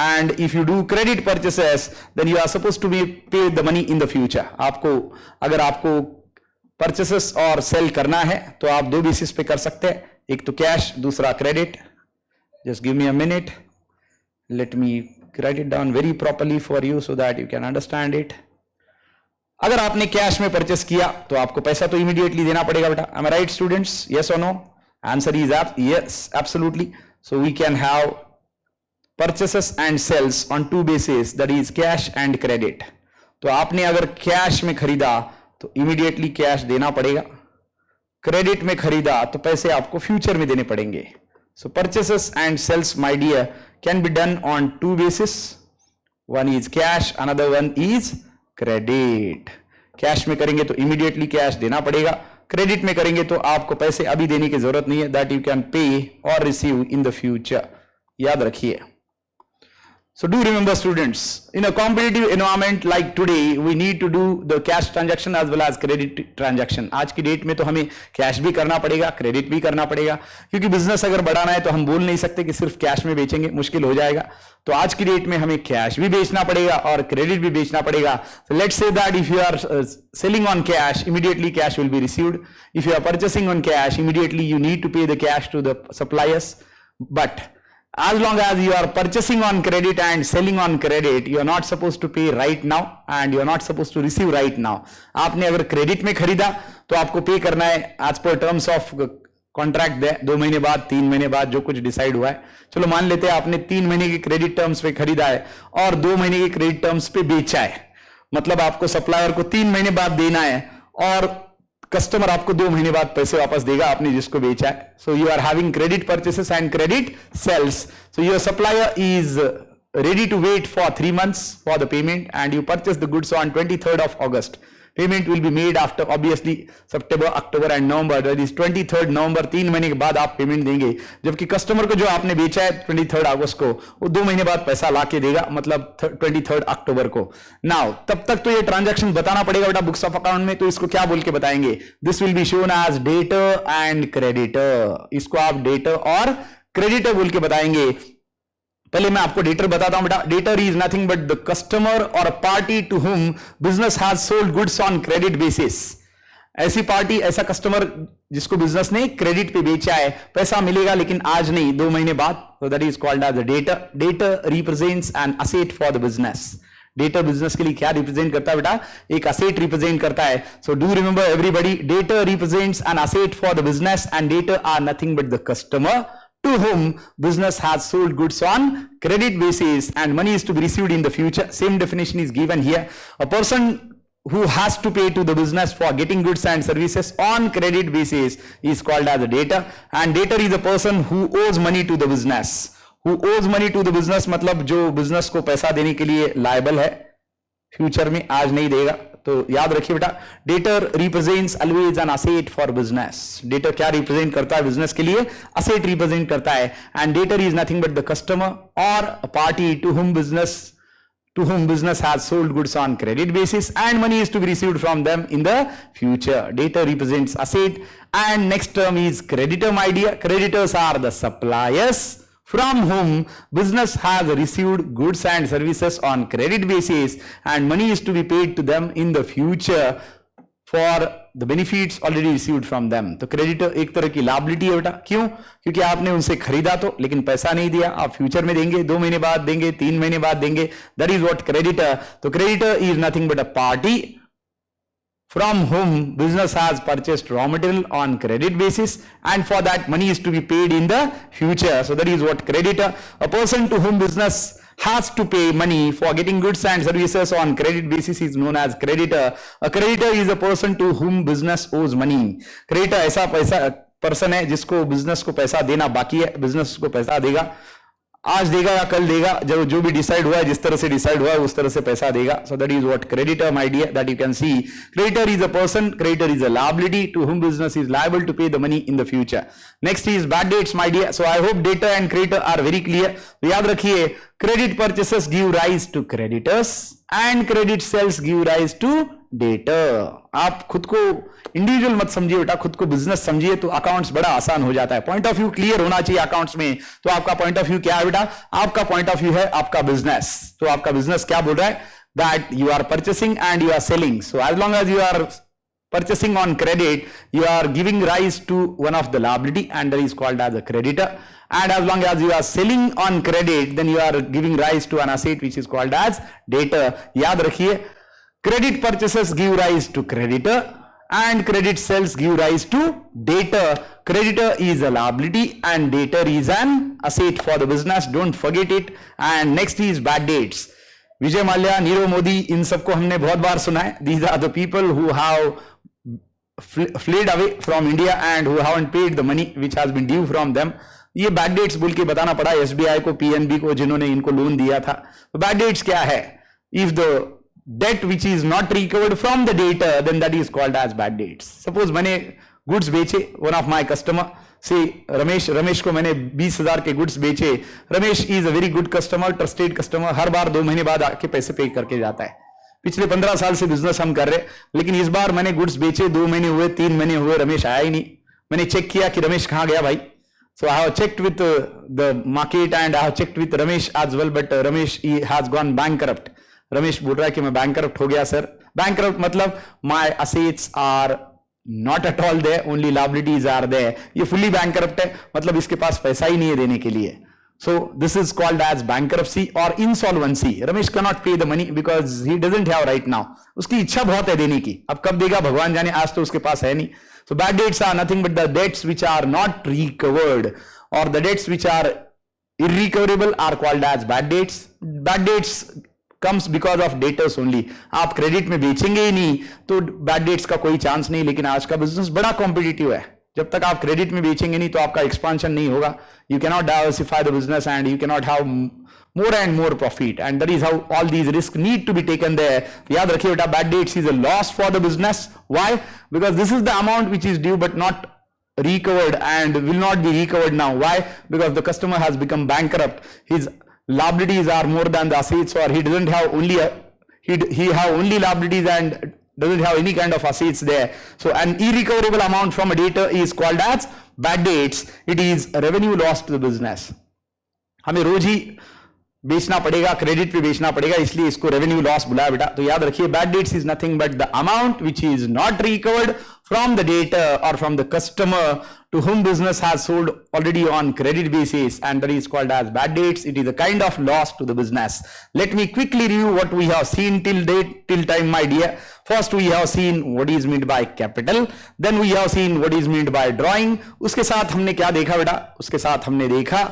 and if you do credit purchases, then you are supposed to pay the money in the future. आपको अगर आपको purchases और sell करना है तो आप दो basis पे कर सकते हैं, एक तो कैश, दूसरा credit. Just give me a minute. Let me write it down very properly for you so that you can understand it. अगर आपने कैश में परचेस किया तो आपको पैसा तो इमीडिएटली देना पड़ेगा बेटा. Am I right students? Yes or no? Answer is yes, absolutely. So we can have purchases and sales on two bases, that is cash and credit. तो आपने अगर कैश में खरीदा तो इमीडिएटली कैश देना पड़ेगा, क्रेडिट में खरीदा तो पैसे आपको फ्यूचर में देने पड़ेंगे. So purchases and sales my dear can be done on two basis. One is cash, another one is credit. Cash में करेंगे तो इमीडिएटली कैश देना पड़ेगा, क्रेडिट में करेंगे तो आपको पैसे अभी देने की जरूरत नहीं है, दैट यू कैन पे और रिसीव इन द फ्यूचर. याद रखिए. So do remember students, in a competitive environment like today, we need to do the cash transaction as well as credit transaction. आज की डेट में तो हमें cash भी करना पड़ेगा, क्रेडिट भी करना पड़ेगा, क्योंकि बिजनेस अगर बढ़ाना है तो हम बोल नहीं सकते कि सिर्फ कैश में बेचेंगे, मुश्किल हो जाएगा. तो आज की डेट में हमें कैश भी बेचना पड़ेगा और क्रेडिट भी बेचना पड़ेगा. So let's say that if you are selling on cash, immediately cash will be received. If you are purchasing on cash, immediately you need to pay the cash to the suppliers. But as long as you are purchasing on credit and selling on credit, you are not supposed to pay right now and you are not supposed to receive right now. आपने अगर credit में खरीदा तो आपको पे करना है आज पर टर्म्स ऑफ कॉन्ट्रैक्ट दे, 2 महीने बाद, 3 महीने बाद, जो कुछ डिसाइड हुआ है. चलो मान लेते हैं आपने 3 महीने के क्रेडिट टर्म्स पे खरीदा है और 2 महीने के क्रेडिट टर्म्स पे बेचा है. मतलब आपको सप्लायर को 3 महीने बाद देना है और कस्टमर आपको 2 महीने बाद पैसे वापस देगा आपने जिसको बेचा है. So you are having credit purchases and credit sales. So your supplier is ready to wait for 3 months for the payment and you purchase the goods on 23rd of August. Payment will be made after obviously September, October and November. That is 23rd November, 3 महीने के बाद आप payment देंगे, जबकि customer को जो आपने बेचा है 23rd अगस्त को, वो 2 महीने बाद पैसा ला के देगा, मतलब 23rd अक्टूबर को. नाउ तब तक तो ये ट्रांजैक्शन बताना पड़ेगा बेटा बुक्स ऑफ अकाउंट में. तो इसको क्या बोल के बताएंगे? This will be shown as debtor and creditor. इसको आप डेटर और क्रेडिटर बोल के बताएंगे. पहले मैं आपको डेटर बताता हूं बेटा. Debtor is nothing but the customer और a party to whom business has sold goods on credit basis. ऐसी पार्टी, ऐसा कस्टमर जिसको बिजनेस ने क्रेडिट पे बेचा है, पैसा मिलेगा लेकिन आज नहीं, 2 महीने बाद. so that is called as a debtor. Debtor represents an asset for the business. Debtor business के लिए क्या रिप्रेजेंट करता है बेटा? एक असेट रिप्रेजेंट करता है. So do remember everybody, debtor represents an asset for the business and debtor are nothing but the customer to whom business has sold goods on credit basis and money is to be received in the future. Same definition is given here. A person who has to pay to the business for getting goods and services on credit basis is called as a debtor, and debtor is a person who owes money to the business. Who owes money to the business मतलब जो business को पैसा देने के लिए liable है future में, आज नहीं देगा. तो याद रखिए बेटा, debtor represents always an asset for business. Debtor क्या रिप्रेजेंट करता है बिजनेस के लिए? असेट रिप्रेजेंट करता है. And debtor is nothing but the customer और a party to whom business has sold goods on credit basis and money is to be received from them in the future. Debtor represents asset. And next term is creditor, my dear. Creditors are the suppliers from whom business has received goods and services on credit basis and money is to be paid to them in the future for the benefits already received from them. तो creditor एक तरह की liability है बेटा. क्यों? क्योंकि आपने उनसे खरीदा तो, लेकिन पैसा नहीं दिया, आप फ्यूचर में देंगे, 2 महीने बाद देंगे, 3 महीने बाद देंगे. That is what creditor. तो creditor is nothing but a party from whom business has purchased raw material on credit basis and for that money is to be paid in the future. So that is what creditor. A person to whom business has to pay money for getting goods and services on credit basis is known as creditor. A creditor is a person to whom business owes money. Creditor ऐसा person है जिसको business को पैसा देना बाकी है, business को पैसा देगा, आज देगा या कल देगा, जो भी डिसाइड हुआ है, जिस तरह से डिसाइड हुआ है उस तरह से पैसा देगा. So that is what creditor, my dear, that you can see. Creditor is a person, creditor is a liability to whom business is liable to pay the money in the future. Next is bad debts, my dear. So I hope debtor and creditor are very clear. तो याद रखिए, credit purchases give rise to creditors and credit sales give rise to debtor. आप खुद को individual मत समझिए बेटा, खुद को बिजनेस समझिए तो अकाउंट्स बड़ा आसान हो जाता है. पॉइंट ऑफ व्यू क्लियर होना चाहिए अकाउंट्स में. तो आपका पॉइंट ऑफ व्यू क्या है बेटा? आपका पॉइंट ऑफ व्यू है आपका बिजनेस. तो आपका बिजनेस क्या बोल रहा है? That you are purchasing and you are selling. So as long as you are purchasing on credit, you are giving rise to one of the liability and that is called as a creditor. And as long as you are selling on credit, then you are giving rise to an asset which is called as debtor. याद रखिए, credit purchases give rise to creditor and credit sales give rise to debtor. Creditor is a liability and debtor is an asset for the business. Don't forget it. And next is bad dates. Vijay Mallya, Nirav Modi, इन सबको हमने बहुत बार सुना है. These are the people who have fled away from India and who haven't paid the money which has been due from them. ये bad debts बोल के बताना पड़ा एसबीआई को, पीएनबी को, जिन्होंने इनको लोन दिया था. तो बैड डेट्स क्या है? If the debt which is not recovered from the debtor, then that is called as bad debts. Suppose मैंने गुड्स बेचे, one of my customer से रमेश को मैंने 20,000 के गुड्स बेचे. Ramesh is a very good customer, trusted customer, हर बार 2 महीने बाद आके पैसे पे करके जाता है. पिछले 15 साल से बिजनेस हम कर रहे, लेकिन इस बार मैंने गुड्स बेचे, 2 महीने हुए, 3 महीने हुए, रमेश आया ही नहीं. मैंने चेक किया कि रमेश कहाँ गया भाई. So I have checked with the market and I have checked with Ramesh as well, but Ramesh he has gone bankrupt. Ramesh बोल रहा है कि मैं bankrupt हो गया सर. Bankrupt मतलब my assets are not at all there, only liabilities are there. ये fully bankrupt है, मतलब इसके पास पैसा ही नहीं है देने के लिए. So this is called as bankruptcy or insolvency. Ramesh cannot pay the money because he doesn't have right now. उसकी इच्छा बहुत है देने की, अब कब देगा भगवान जाने, आज तो उसके पास है नहीं. So bad debts are nothing but the debts which are not recovered, or the debts which are irrecoverable are called as bad debts. Bad debts comes because of debtors only. आप क्रेडिट में बेचेंगे ही नहीं तो bad debts का कोई chance नहीं. लेकिन आज का बिजनेस बड़ा कॉम्पिटिटिव है, जब तक आप क्रेडिट में बेचेंगे नहीं तो आपका एक्सपांशन नहीं होगा. You cannot diversify the business and you cannot have more and more profit, and that is how all these risks need to be taken there. याद रखिए बेटा, bad debts is a loss for the business. Why? Because this is the amount which is due but not recovered and will not be recovered now. Why? Because the customer has become bankrupt. His liabilities are more than the assets, or he doesn't have only he have only liabilities and doesn't have any kind of assets there. So an irrecoverable amount from a debtor is called as bad debts. It is a revenue loss to the business. हमें रोज ही बेचना पड़ेगा, credit पे बेचना पड़ेगा, इसलिए इसको revenue loss बुलाया बेटा. तो याद रखिए, bad debts is nothing but the amount which is not recovered from the debtor और from the customer to whom business has sold already on credit basis, and that is called as bad debts. It is a kind of loss to the business. Let me quickly review what we have seen till time, my dear. First we have seen what is meant by capital, then we have seen what is meant by drawing. उसके साथ हमने क्या देखा बेटा? उसके साथ हमने देखा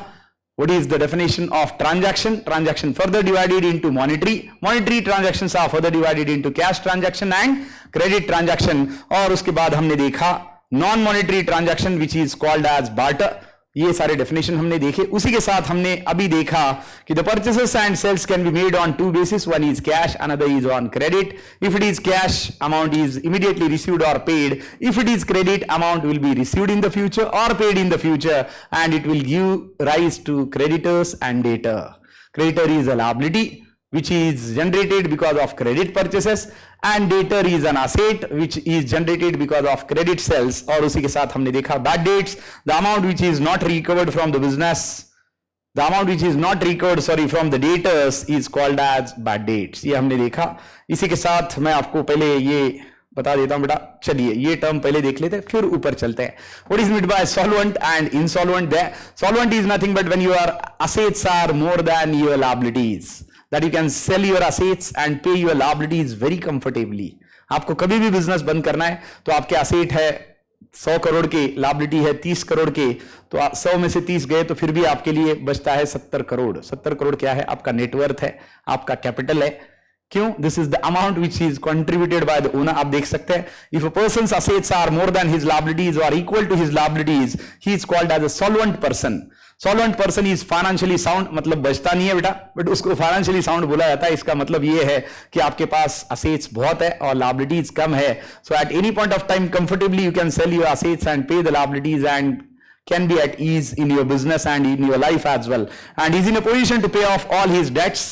what is the definition of transaction. Transaction further divided into monetary. Monetary transactions are further divided into cash transaction and credit transaction. और उसके बाद हमने देखा non monetary transaction which is called as barter. ये सारे डेफिनेशन हमने देखे. उसी के साथ हमने अभी देखा कि the purchases and sales can be made on 2 basis. One is cash, another is on credit. If it is cash, amount is immediately received और paid. If it is credit, amount will be received in the future और paid in the future, and it will give rise to creditors and debtor. Creditor is a liability which is generated because of credit purchases, and debtor is an asset which is generated because of credit sales. और उसी के साथ हमने देखा bad debts, the amount which is not recovered from the business, the amount which is not recovered from the debtors is called as bad debts. ये हमने देखा. इसी के साथ मैं आपको पहले ये बता देता हूं बेटा. चलिए ये टर्म पहले देख लेते हैं, फिर ऊपर चलते हैं. What is meant by solvent and insolvent? There, solvent is nothing but when your assets are more than your liabilities, that you can sell your assets and pay your liabilities very comfortably. आपको कभी भी business बंद करना है तो आपके asset है 100 करोड़ के, लायबिलिटी है 30 करोड़ के, तो 100 में से 30 गए तो फिर भी आपके लिए बचता है 70 करोड़. 70 करोड़ क्या है? आपका नेटवर्थ है, आपका कैपिटल है. क्यों? This is the amount which is contributed by the owner. आप देख सकते हैं, if a persons assets are more than his liabilities और equal to his liabilities, he is called as a solvent person. Solvent person is financially sound, मतलब बचता नहीं है बेटा, बट उसको फाइनेंशियली साउंड बोला जाता है. इसका मतलब ये है कि आपके पास असेट्स बहुत है और लायबिलिटीज कम है. So at any point of time comfortably you can sell your assets and pay the liabilities and can be at ease in your business and in your life as well, and is in a position to pay off all his debts.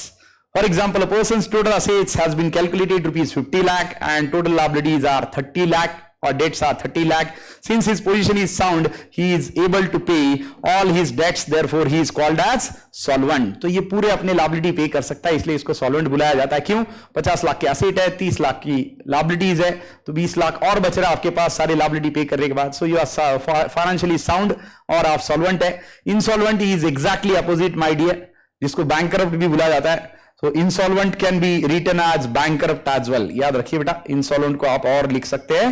For example, a person's total assets has been calculated rupees 50 lakh and total liabilities are 30 lakh or debts are 30 lakh. Since his position is sound, he is able to pay all his debts, therefore he is called as solvent. तो ये पूरे अपने liability पे कर सकता है, इसलिए इसको solvent बुलाया जाता है. क्यों? 50 लाख के asset है, 30 लाख की liabilities है, तो 20 लाख और बच रहा है आपके पास सारे liability पे करने के बाद. So you are financially sound और आप solvent है. Insolvent is exactly opposite, my dear, जिसको bankrupt भी बुलाया जाता है. So insolvent can be written as bankrupt as well. याद रखिए बेटा, insolvent को आप और लिख सकते हैं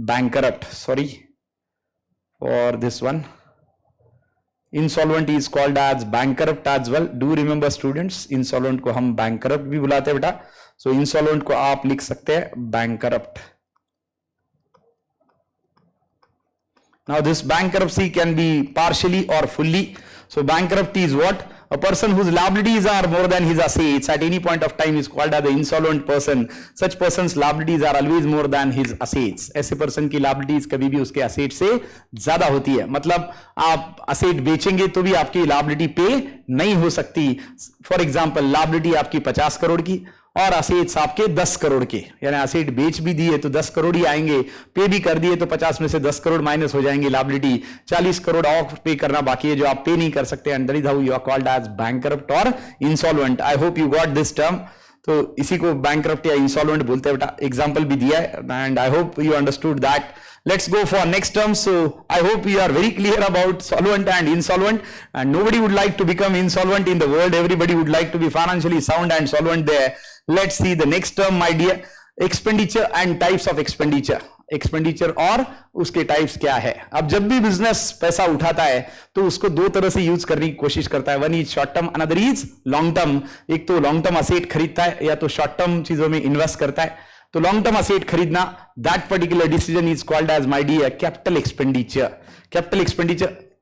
bankrupt, sorry for this one. Insolvent is called as bankrupt as well. Do remember students, insolvent को हम bankrupt भी बुलाते हैं बेटा. So insolvent को आप लिख सकते हैं bankrupt. Now this bankruptcy can be partially or fully. So bankruptcy is what? A person whose liabilities are more than his assets at any point of time is called as the insolvent person. Such person's liabilities are always more than his assets. ऐसे person की liabilities कभी भी उसके assets से ज्यादा होती है. मतलब आप asset बेचेंगे तो भी आपकी liability पे नहीं हो सकती. For example, liability आपकी 50 करोड़ की और असेट्स आपके 10 करोड़ के, यानी असेट बेच भी दिए तो 10 करोड़ ही आएंगे, पे भी कर दिए तो 50 में से 10 करोड़ माइनस हो जाएंगे, लायबिलिटी 40 करोड़ और पे करना बाकी है जो आप पे नहीं कर सकते. And that is how you are called as bankrupt और insolvent. I hope you got this term. तो इसी को बैंकरप्ट या इंसॉल्वेंट बोलते हैं बेटा. एग्जांपल भी दिया है and I hope you understood that. Let's go for next term. So I hope you are very clear about solvent and insolvent, and nobody would like to become insolvent in the world. Everybody would like to be financially sound and solvent there. Let's see the next term, my dear. Expenditure and types of expenditure. Expenditure और उसके types क्या है. अब जब भी business पैसा उठाता है तो उसको दो तरह से यूज करने की कोशिश करता है. One is short term, another is long term. एक तो लॉन्ग टर्म असेट खरीदता है या तो शॉर्ट टर्म चीजों में इन्वेस्ट करता है. तो लॉन्ग टर्म असेट खरीदना, that particular decision is called as my dear capital expenditure. Capital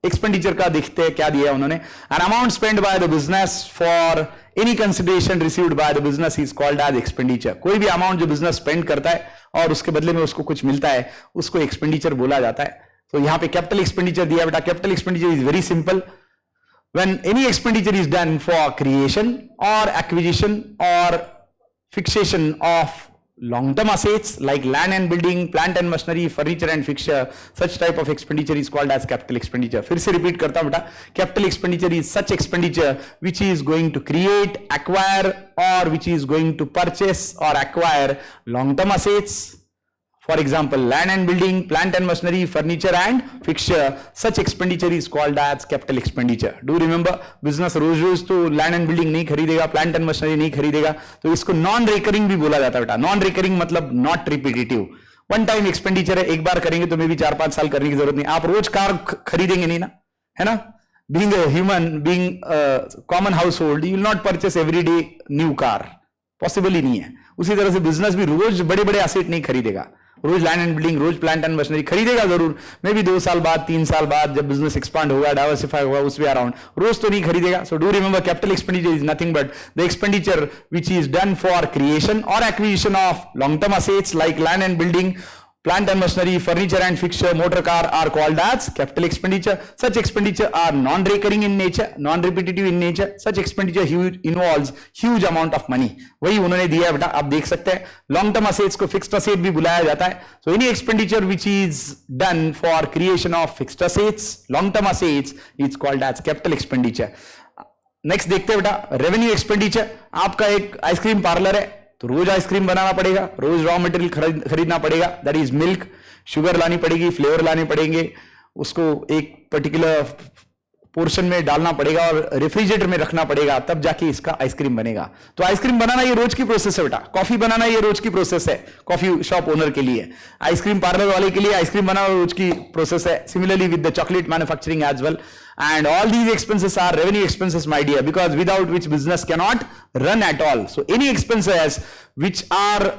expenditure का देखते हैं क्या दिया उन्होंने. An amount spend by the business for any consideration received by the business is called as expenditure. कोई भी amount जो बिजनेस स्पेंड करता है और उसके बदले में उसको कुछ मिलता है उसको एक्सपेंडिचर बोला जाता है. तो यहां पे कैपिटल एक्सपेंडिचर दिया बेटा. Capital expenditure is very simple. when any expenditure is done for creation or acquisition or fixation of long-term assets like land and building, plant and machinery, furniture and fixture, such type of expenditure is called as capital expenditure. फिर से repeat करता हूं बेटा. Capital expenditure is such expenditure which is going to create, acquire or which is going to purchase or acquire long-term assets. For example, land and building, plant and machinery, furniture and fixture. Such expenditure is called as capital expenditure. Do remember, business रोज तो land and building नहीं खरीदेगा, plant and machinery नहीं खरीदेगा, तो इसको non recurring भी बोला जाता है बेटा. non recurring मतलब not repetitive. One time expenditure है, एक बार करेंगे तो मे भी 4-5 साल करने की जरूरत नहीं. आप रोज कार खरीदेंगे नहीं ना, है ना. Being a human, being a common household, you will not purchase every day new car. Possible ही नहीं है. उसी तरह से बिजनेस भी रोज बड़े बड़े एसेट नहीं खरीदेगा. रोज लैंड एंड बिल्डिंग, रोज प्लांट एंड मशीनरी खरीदेगा जरूर, मे भी 2 साल बाद 3 साल बाद जब बिजनेस एक्सपांड होगा, डाइवर्सिफाई होगा, उस वे अराउंड. रोज तो नहीं खरीदेगा. So do remember, capital expenditure is nothing but the expenditure which is done for creation और acquisition of long term assets like land and building, plant and machinery, furniture and fixture, motor car are called as capital expenditure. Such expenditure are non-recurring in nature, non-repetitive in nature. Such expenditure involves huge amount of money. वही उन्होंने दिया है बेटा, आप देख सकते हैं. Long term assets को फिक्स्ड असेट भी बुलाया जाता है. So any expenditure which is done for creation of fixed assets, long term assets, is called as capital expenditure. Next देखते हैं बेटा, रेवेन्यू एक्सपेंडिचर. आपका एक आइसक्रीम पार्लर है तो रोज आइसक्रीम बनाना पड़ेगा, रोज रॉ मटेरियल खरीदना पड़ेगा, दैट इज मिल्क. शुगर लानी पड़ेगी, फ्लेवर लाने पड़ेंगे, उसको एक पर्टिकुलर पोर्शन में डालना पड़ेगा और रेफ्रिजरेटर में रखना पड़ेगा, तब जाके इसका आइसक्रीम बनेगा. तो आइसक्रीम बनाना ये रोज की प्रोसेस है बेटा. कॉफी बनाना ये रोज की प्रोसेस है कॉफी शॉप ओनर के लिए. आइसक्रीम पार्लर वाले के लिए आइसक्रीम बनाना रोज की प्रोसेस है. Similarly with the chocolate manufacturing as well. And all these expenses are revenue expenses, my dear, because without which business cannot run at all. So any expenses which are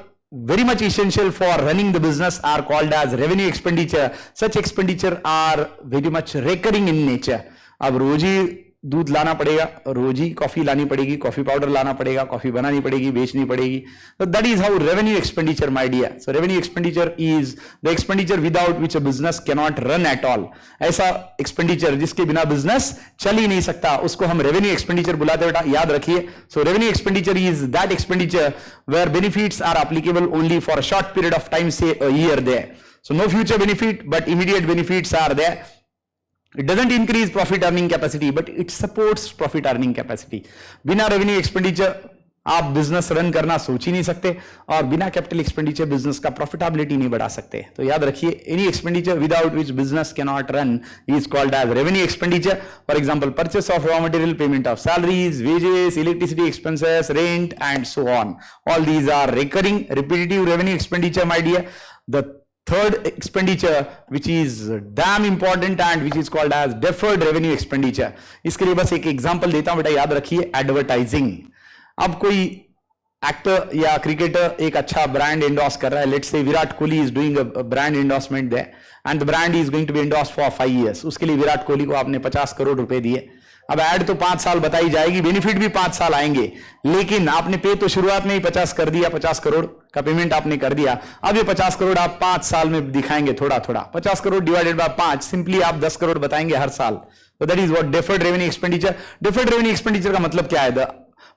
very much essential for running the business are called as revenue expenditure. Such expenditure are very much recurring in nature. अब रोज ही दूध लाना पड़ेगा, रोज ही coffee लानी पड़ेगी, coffee powder लाना पड़ेगा, coffee बनानी पड़ेगी, बेचनी पड़ेगी. So that is how revenue expenditure, my dear. So revenue expenditure is the expenditure without which a business cannot run at all. ऐसा expenditure जिसके बिना business चल ही नहीं सकता, उसको हम revenue expenditure बुलाते हैं बेटा, याद रखिए. So revenue expenditure is that expenditure where benefits are applicable only for a short period of time, say a year there. So no future benefit, but immediate benefits are there. It doesn't increase profit earning capacity, but it supports profit earning capacity. बिना revenue expenditure आप business run करना सोच ही नहीं सकते, और बिना capital expenditure business का प्रॉफिटेबिलिटी नहीं बढ़ा सकते. तो याद रखिए, any expenditure without which business can not run is called as revenue expenditure. For example, purchase of raw material, payment of salaries, wages, electricity expenses, rent and so on. All these are recurring repetitive revenue expenditure, my dear. The third expenditure which is damn important and which is called as deferred revenue expenditure. इसके लिए बस एक example देता हूं बेटा, याद रखिए, advertising. अब कोई एक्टर या क्रिकेटर एक अच्छा ब्रांड एंडोर्स कर रहा है, let's say Virat Kohli is doing a brand endorsement there and the brand is going to be endorsed for 5 years. उसके लिए विराट कोहली को आपने 50 करोड़ रुपए दिए. अब ऐड तो 5 साल बताई जाएगी, बेनिफिट भी 5 साल आएंगे, लेकिन आपने पे तो शुरुआत में ही 50 कर दिया, 50 करोड़ का पेमेंट आपने कर दिया. अब ये 50 करोड़ आप 5 साल में दिखाएंगे थोड़ा थोड़ा. 50 करोड़ डिवाइडेड बाय 5, सिंपली आप 10 करोड़ बताएंगे हर साल. तो that is what deferred revenue expenditure. Deferred revenue expenditure का मतलब क्या है? The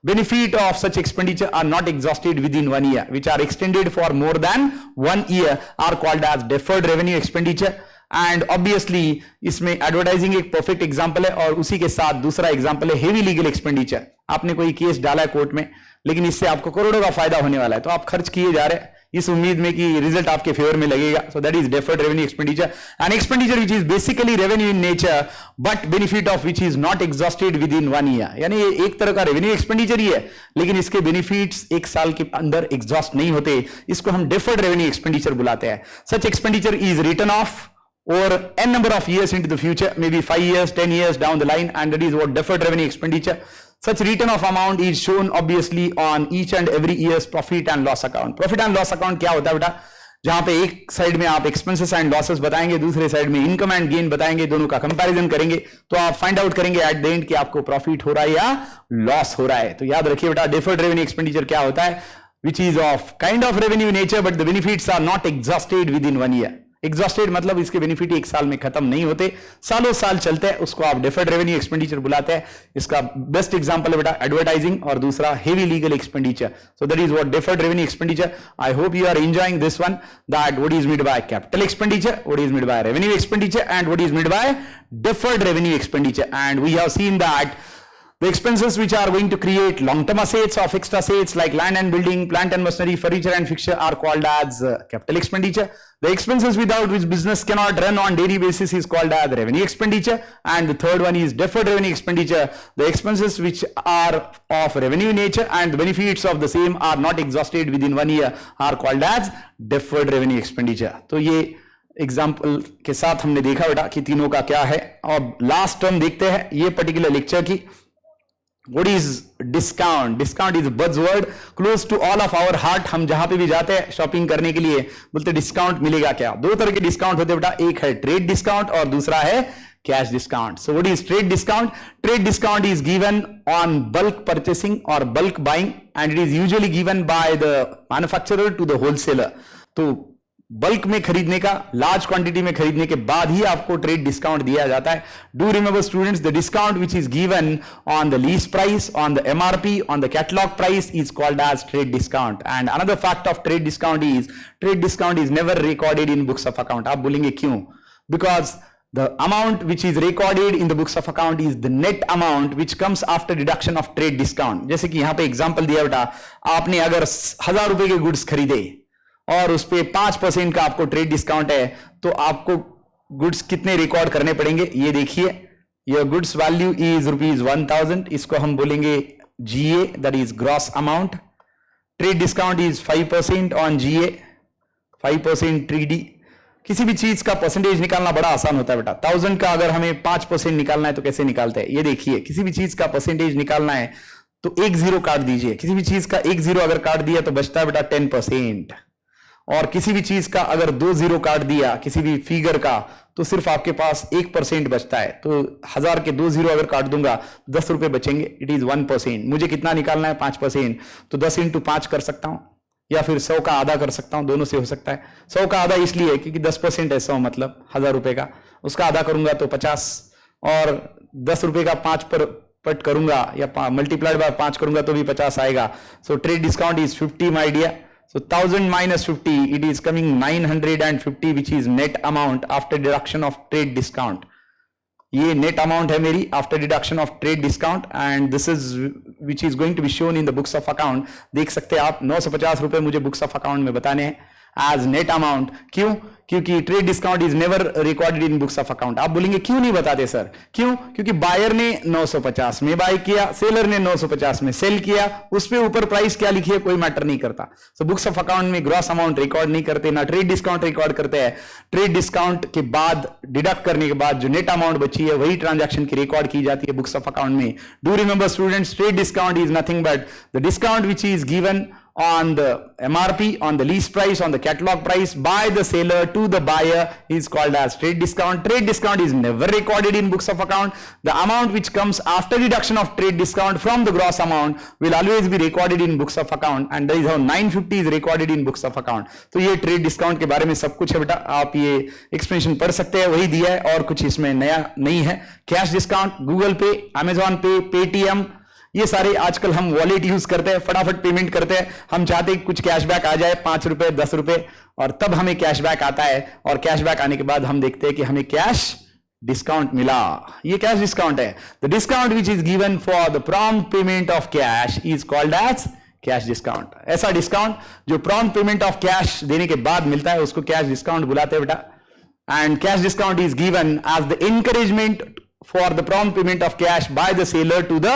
benefit of such expenditure are not exhausted within 1 year, which are extended for more than 1 year are called as deferred revenue expenditure. And obviously इसमें advertising एक perfect example है, और उसी के साथ दूसरा एग्जांपल है हेवी लीगल एक्सपेंडिचर. आपने कोई केस डाला है कोर्ट में, लेकिन इससे आपको करोड़ों का फायदा होने वाला है, तो आप खर्च किए जा रहे हैं इस उम्मीद में कि रिजल्ट आपके फेवर में लगेगा. सो that is deferred revenue expenditure. An expenditure which is basically revenue in nature but benefit of which is not exhausted within 1 year. यानी ये एक तरह का रेवेन्यू एक्सपेंडिचर ही है, लेकिन इसके बेनिफिट्स एक साल के अंदर एग्जॉस्ट नहीं होते. इसको हम डेफर्ड रेवेन्यू एक्सपेंडिचर बुलाते हैं. Such expenditure is written off or n number of years into the future, maybe 5 years, 10 years down the line, and that is what deferred revenue expenditure. Such return of amount is shown obviously on each and every year's profit and loss account. Profit and loss account क्या होता है बेटा? जहां पे एक side में आप expenses and losses बताएंगे, दूसरे साइड में इनकम एंड गेन बताएंगे, दोनों का कंपैरिजन करेंगे, तो आप फाइंड आउट करेंगे एट द एंड कि आपको प्रॉफिट हो रहा है या लॉस हो रहा है. तो याद रखिए बेटा, डेफर्ड रेवेन्यू एक्सपेंडिचर क्या होता है? Which is of kind of revenue nature but the benefits are not exhausted within 1 year. Exhausted मतलब इसके बेनिफिट एक साल में खत्म नहीं होते, सालों साल चलते हैं, उसको आप डेफर्ड रेवेन्यू एक्सपेंडिचर बुलाते हैं. इसका बेस्ट एग्जांपल है बेटा एडवर्टाइजिंग, और दूसरा heavy legal expenditure. So that is what deferred revenue expenditure. I hope you are enjoying this one, that what is meant by capital expenditure, what is meant by revenue expenditure, and what is meant by deferred revenue expenditure. And we have seen that the expenses which are going to create long-term assets or fixed assets like land and building, plant and machinery, furniture and fixture are called as capital expenditure. The expenses without which business cannot run on daily basis is called as revenue expenditure. And the third one is deferred revenue expenditure. The expenses which are of revenue nature and the benefits of the same are not exhausted within 1 year are called as deferred revenue expenditure. तो ये example के साथ हमने देखा बेटा कि तीनों का क्या है. और लास्ट टर्म देखते हैं ये पर्टिकुलर लेक्चर की. What is discount? Discount is buzzword close to all of our heart. हम जहां पे भी जाते हैं शॉपिंग करने के लिए बोलते डिस्काउंट मिलेगा क्या. दो तरह के डिस्काउंट होते हैं बेटा, एक है ट्रेड डिस्काउंट और दूसरा है cash discount. So what is trade discount? Trade discount is given on bulk purchasing और bulk buying and it is usually given by the manufacturer to the wholesaler. तो बल्क में खरीदने का, लार्ज क्वांटिटी में खरीदने के बाद ही आपको ट्रेड डिस्काउंट दिया जाता है. Do remember students, the discount which is given on the list price, on the MRP, on the catalogue price is called as trade discount. And another fact of trade discount is never recorded in books of account. आप बोलेंगे क्यों? Because the amount which is recorded in the books of account is the net amount which comes after deduction of trade discount. जैसे कि यहां पे example दिया बेटा, आपने अगर 1000 रुपए के गुड्स खरीदे और उस पे 5% का आपको ट्रेड डिस्काउंट है, तो आपको गुड्स कितने रिकॉर्ड करने पड़ेंगे? ये देखिए, योर गुड्स वैल्यू इज ₹1000. इसको हम बोलेंगे GA, that is gross amount. Trade discount is 5% on GA, 5% TD. किसी भी चीज का परसेंटेज निकालना बड़ा आसान होता है बेटा. 1000 का अगर हमें 5% निकालना है तो कैसे निकालते हैं? ये देखिए, किसी भी चीज का परसेंटेज निकालना है तो 1 0 काट दीजिए. किसी भी चीज का 1 0 अगर काट दिया तो बचता है बेटा 10%. और किसी भी चीज का अगर 2 0 काट दिया किसी भी फिगर का, तो सिर्फ आपके पास 1% बचता है. तो 1000 के 2 0 अगर काट दूंगा 10 रुपए बचेंगे. It is 1%. मुझे कितना निकालना है? 5%. तो 10 × 5 कर सकता हूं, या फिर 100 का आधा कर सकता हूं, दोनों से हो सकता है. 100 का आधा इसलिए क्योंकि 10% है 100, मतलब 1000 रुपए का. उसका आधा करूंगा तो 50, और 10 रुपए का 5 पर पट करूंगा या मल्टीप्लाइड बाय 5 करूंगा तो भी 50 आएगा. So trade discount is 50 my dear. So 1000 minus 50, it is coming 950, which is net amount after deduction of trade discount. ये net amount है मेरी after deduction of trade discount, and this is which is going to be shown in the books of account. देख सकते हैं आप, 950 रुपए मुझे books of account में बताने हैं. As net amount. क्यों? क्योंकि trade discount is never recorded in books of account. आप बोलेंगे क्यों नहीं बताते सर? क्यों? क्योंकि बायर ने 950 में बाय किया, सेलर ने 950 में सेल किया, उस पे ऊपर प्राइस क्या लिखी है कोई मैटर नहीं करता। सो बुक्स ऑफ अकाउंट में ग्रॉस अमाउंट रिकॉर्ड नहीं करते, ना ट्रेड डिस्काउंट रिकॉर्ड करते हैं। ट्रेड डिस्काउंट के बाद डिडक्ट करने के बाद जो नेट अमाउंट बची है वही ट्रांजैक्शन की रिकॉर्ड की जाती है बुक्स ऑफ अकाउंट में। Do remember students, trade discount is nothing but the discount which is given on the MRP, on the list price, on the catalog price by the seller to the buyer is called as trade discount. Trade discount is never recorded in books of account. The amount which comes after deduction of trade discount from the gross amount will always be recorded in books of account, and that is how 950 is recorded in books of account. तो ये trade discount के बारे में सब कुछ है बेटा, आप ये एक्सप्लेनेशन पढ़ सकते हैं, वही दिया है और कुछ इसमें नया नहीं है। कैश डिस्काउंट, गूगल पे, अमेजॉन पे, पेटीएम, ये सारे आजकल हम वॉलेट यूज करते हैं, फटाफट पेमेंट करते हैं। हम चाहते हैं कुछ कैशबैक आ जाए, 5 रुपए 10 रुपए, और तब हमें कैशबैक आता है, और कैशबैक आने के बाद हम देखते हैं कि हमें कैश डिस्काउंट मिला। ये कैश डिस्काउंट है। The discount which is given for the prompt payment of cash is called as cash discount. ऐसा डिस्काउंट जो प्रॉम्प्ट पेमेंट ऑफ कैश देने के बाद मिलता है उसको कैश डिस्काउंट बुलाते हैं बेटा। And cash discount is given as the encouragement for the prompt payment of cash by the seller to the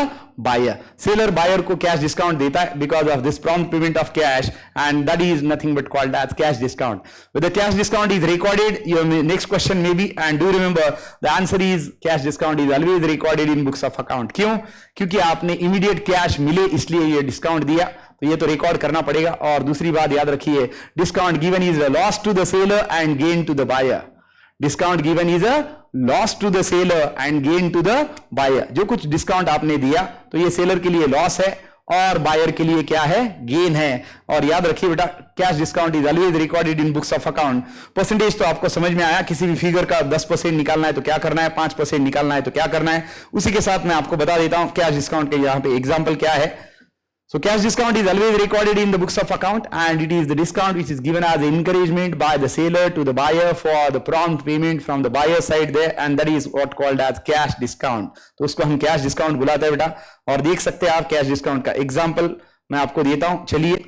buyer. Seller buyer को cash discount देता है because of this prompt payment of cash, and that is nothing but called as cash discount. When the cash discount is recorded, your next question may be, and do remember the answer is cash discount is always recorded in books of account. क्यों? क्योंकि आपने immediate cash मिले इसलिए ये discount दिया, तो ये तो रिकॉर्ड करना पड़ेगा। और दूसरी बात याद रखिए, discount given is a loss to the seller and gain to the buyer. Discount given is a loss to the seller and gain to the buyer. जो कुछ डिस्काउंट आपने दिया तो ये सेलर के लिए लॉस है और बायर के लिए क्या है? गेन है। और याद रखिए बेटा, cash discount is always recorded in books of account. Percentage तो आपको समझ में आया, किसी भी फिगर का 10% निकालना है तो क्या करना है, 5% निकालना है तो क्या करना है। उसी के साथ मैं आपको बता देता हूं कैश डिस्काउंट के यहां पे एग्जाम्पल क्या है। So cash discount is always recorded in the books of account, and it is the discount which is given as encouragement by the seller to the buyer for the prompt payment from the buyer side there, and that is what called as cash discount. तो उसको हम cash discount बुलाते हैं बेटा। और देख सकते हैं आप cash discount का एग्जाम्पल मैं आपको देता हूं। चलिए,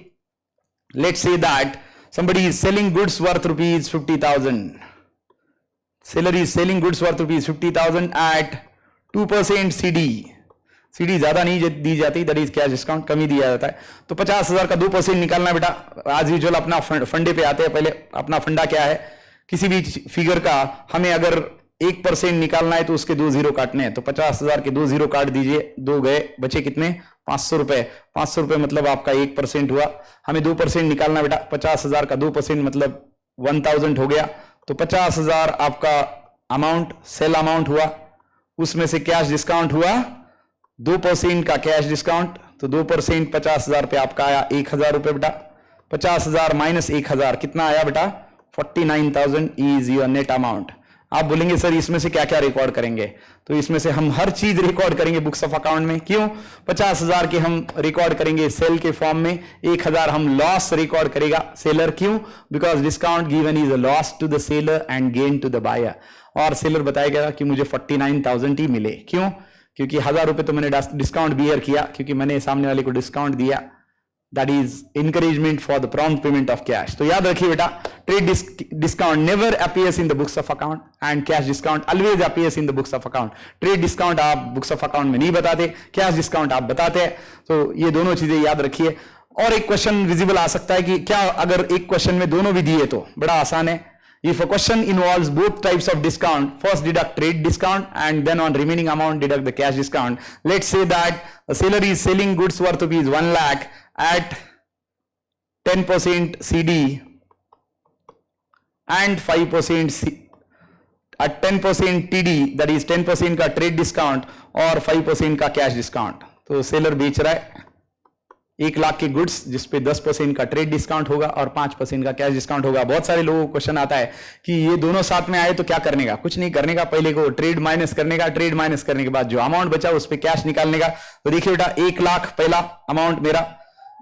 let's say that somebody is selling goods worth rupees 50,000. Seller is selling goods worth rupees 50,000 at 2% CD. CD ज्यादा नहीं दी जाती, दैट इज कैश डिस्काउंट, कमी दिया जाता है। तो 50,000 का 2% निकालना बेटा। आज यूजुअल अपना फंडे पे आते हैं। पहले अपना फंडा क्या है, किसी भी फिगर का हमें अगर 1% निकालना है तो उसके 2 जीरो काटने हैं। तो 50,000 के 2 जीरो काट दीजिए, 2 गए, बचे कितने? 500 रुपए। 500 रुपए मतलब आपका 1% हुआ। हमें 2% निकालना बेटा। 50,000 का 2% मतलब 1000 हो गया। तो 50,000 आपका अमाउंट, सेल अमाउंट हुआ, उसमें से कैश डिस्काउंट हुआ 2% का कैश डिस्काउंट। तो 2% 50,000 पे आपका आया 1,000 रुपए बेटा। 50,000 माइनस 1,000 कितना आया बेटा? 49,000 इज योर नेट अमाउंट। आप बोलेंगे सर इसमें से क्या क्या रिकॉर्ड करेंगे? तो इसमें से हम हर चीज रिकॉर्ड करेंगे बुक्स ऑफ अकाउंट में। क्यों? 50,000 के हम रिकॉर्ड करेंगे सेल के फॉर्म में, 1,000 हम लॉस रिकॉर्ड करेगा सेलर। क्यों? Because discount given is a loss to the seller and gain to the buyer. और सेलर बताएगा कि मुझे 49,000 ही मिले। क्यों? क्योंकि 1,000 रुपए तो मैंने डिस्काउंट बियर किया, क्योंकि मैंने सामने वाले को डिस्काउंट दिया। That is encouragement for the prompt payment of cash. तो याद रखिए बेटा, trade discount never appears in the books of account and cash discount always appears in the books of account. Trade discount आप books of account में नहीं बताते, cash discount आप बताते हैं। तो ये दोनों चीजें याद रखिए। और एक क्वेश्चन विजिबल आ सकता है कि क्या अगर एक क्वेश्चन में दोनों भी दिए तो बड़ा आसान है। If a question involves both types of discount, first deduct trade discount and then on remaining amount deduct the cash discount. Let's say that the seller is selling goods worth rupees 1 lakh at 10% CD and 5% at 10% TD, that is 10% का trade discount और 5% का cash discount। तो seller बेच रहा है 1 लाख के goods जिसपे 10% का ट्रेड डिस्काउंट होगा और 5% का कैश डिस्काउंट होगा। बहुत सारे लोगों को क्वेश्चन आता है कि ये दोनों साथ में आए तो क्या करने का? कुछ नहीं करने का, पहले को ट्रेड माइनस करने का, ट्रेड माइनस करने के बाद जो अमाउंट बचा उस पर कैश निकालने का। तो देखिए बेटा, 1 लाख पहला अमाउंट मेरा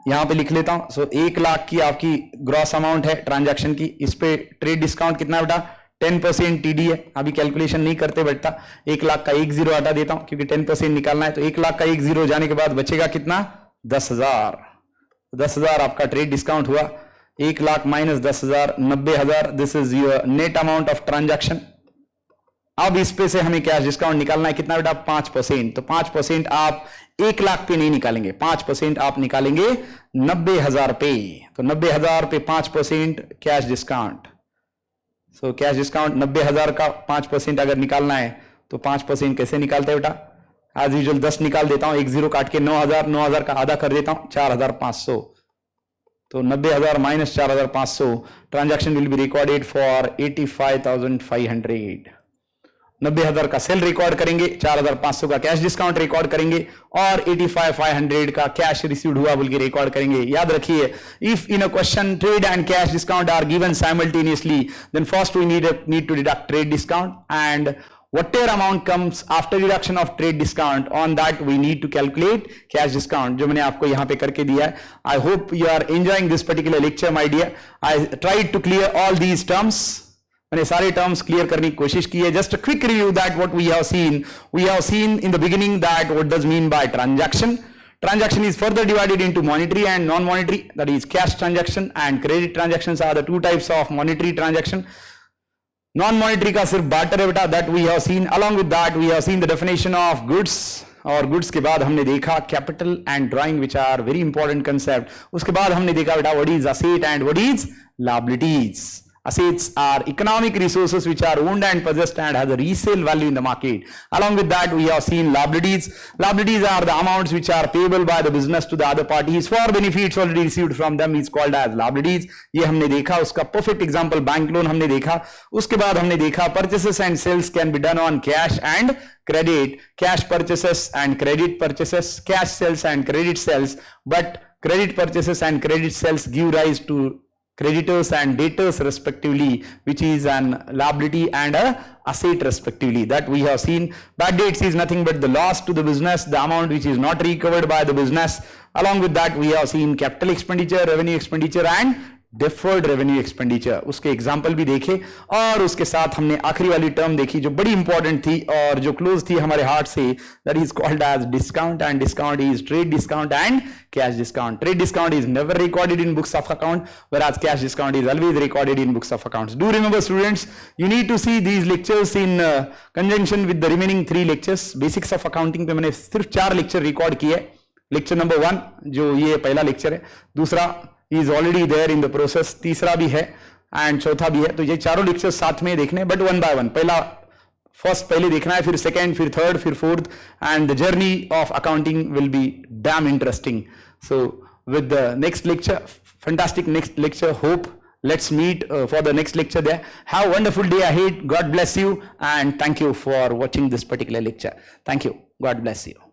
यहां पे लिख लेता हूं। सो 1 लाख की आपकी ग्रॉस अमाउंट है ट्रांजैक्शन की, इस पे ट्रेड डिस्काउंट कितना बेटा? 10% टीडी है। अभी कैलकुलेशन नहीं करते बेटा, 1 लाख का 1 जीरो हटा देता हूं क्योंकि 10% निकालना है। तो 1 लाख का 1 जीरो जाने के बाद बचेगा कितना? 10,000। 10,000 आपका ट्रेड डिस्काउंट हुआ। 1 lakh minus 10,000, 90,000, this is your net amount of transaction. अब इस पे से हमें कैश डिस्काउंट निकालना है, कितना बेटा? 5%। तो 5% आप 1 लाख पे नहीं निकालेंगे, 5% आप निकालेंगे 90,000 पे। तो 90,000 पे 5% cash discount. So cash discount 90,000 का 5% अगर निकालना है तो 5% कैसे निकालते हैं बेटा? एज यूजुअल 10 निकाल देता हूं, 1 0 काट के 9,000, 9,000 का आधा कर देता हूं, 4,500। तो 90,000 minus 4,500, transaction will be recorded for 85,500। 90,000 का सेल रिकॉर्ड करेंगे, 4,500 का कैश डिस्काउंट रिकॉर्ड करेंगे और 85,500 का कैश रिसीव्ड हुआ बोल के रिकॉर्ड करेंगे। याद रखिए, if in a question trade and cash discount are given simultaneously, then first we need to deduct trade discount and whatever amount comes after deduction of trade discount, on that we need to calculate cash discount, जो मैंने आपको यहां पे करके दिया है। I hope you are enjoying this particular lecture, my dear. I tried to clear all these terms. मैंने सारे टर्म्स क्लियर करने की कोशिश की है। Just a quick review that what we have seen in the beginning that what does mean by transaction. Transaction is further divided into monetary and non-monetary, that is cash transaction and credit transactions are the two types of monetary transaction. Non-monetary का सिर्फ barter है बेटा, that we have seen. Along with that we have seen the definition of goods, और goods के बाद हमने देखा capital and drawing which are very important concept. उसके बाद हमने देखा बेटा what is asset and what is liabilities. Assets are economic resources which are owned and possessed and has a resale value in the market. Along with that, we have seen liabilities. Liabilities are the amounts which are payable by the business to the other parties for benefits already received from them is called as liabilities. ये हमने देखा, उसका perfect example bank loan हमने देखा। उसके बाद हमने देखा purchases and sales can be done on cash and credit, cash purchases and credit purchases, cash sales and credit sales, but credit purchases and credit sales give rise to creditors and debtors respectively, which is an liability and a asset respectively, that we have seen. Bad debts is nothing but the loss to the business, the amount which is not recovered by the business. Along with that we have seen capital expenditure, revenue expenditure and deferred revenue expenditure. उसके example भी देखे और उसके साथ हमने आखिरी वाली term देखी जो बड़ी इंपॉर्टेंट थी और जो क्लोज थी हमारे हार्ट से, that is called as discount, and discount is trade discount and cash discount. Trade discount is never recorded in books of account, whereas cash discount is always recorded in books of accounts. Do remember students, you need to see these lectures in conjunction with the remaining 3 lectures. Basics of accounting पे मैंने सिर्फ 4 lecture record किए। Lecture number 1 जो ये पहला lecture है, दूसरा is already there in the process, तीसरा भी है एंड चौथा भी है। तो ये चारों लेक्चर साथ में देखने, but one by one. First पहले देखना है, फिर सेकेंड, फिर थर्ड, फिर fourth, and the journey of accounting will be dam interesting. So with the next lecture, fantastic next lecture, hope let's meet for the next lecture there. Have a wonderful day ahead. God bless you and thank you for watching this particular lecture. Thank you. God bless you.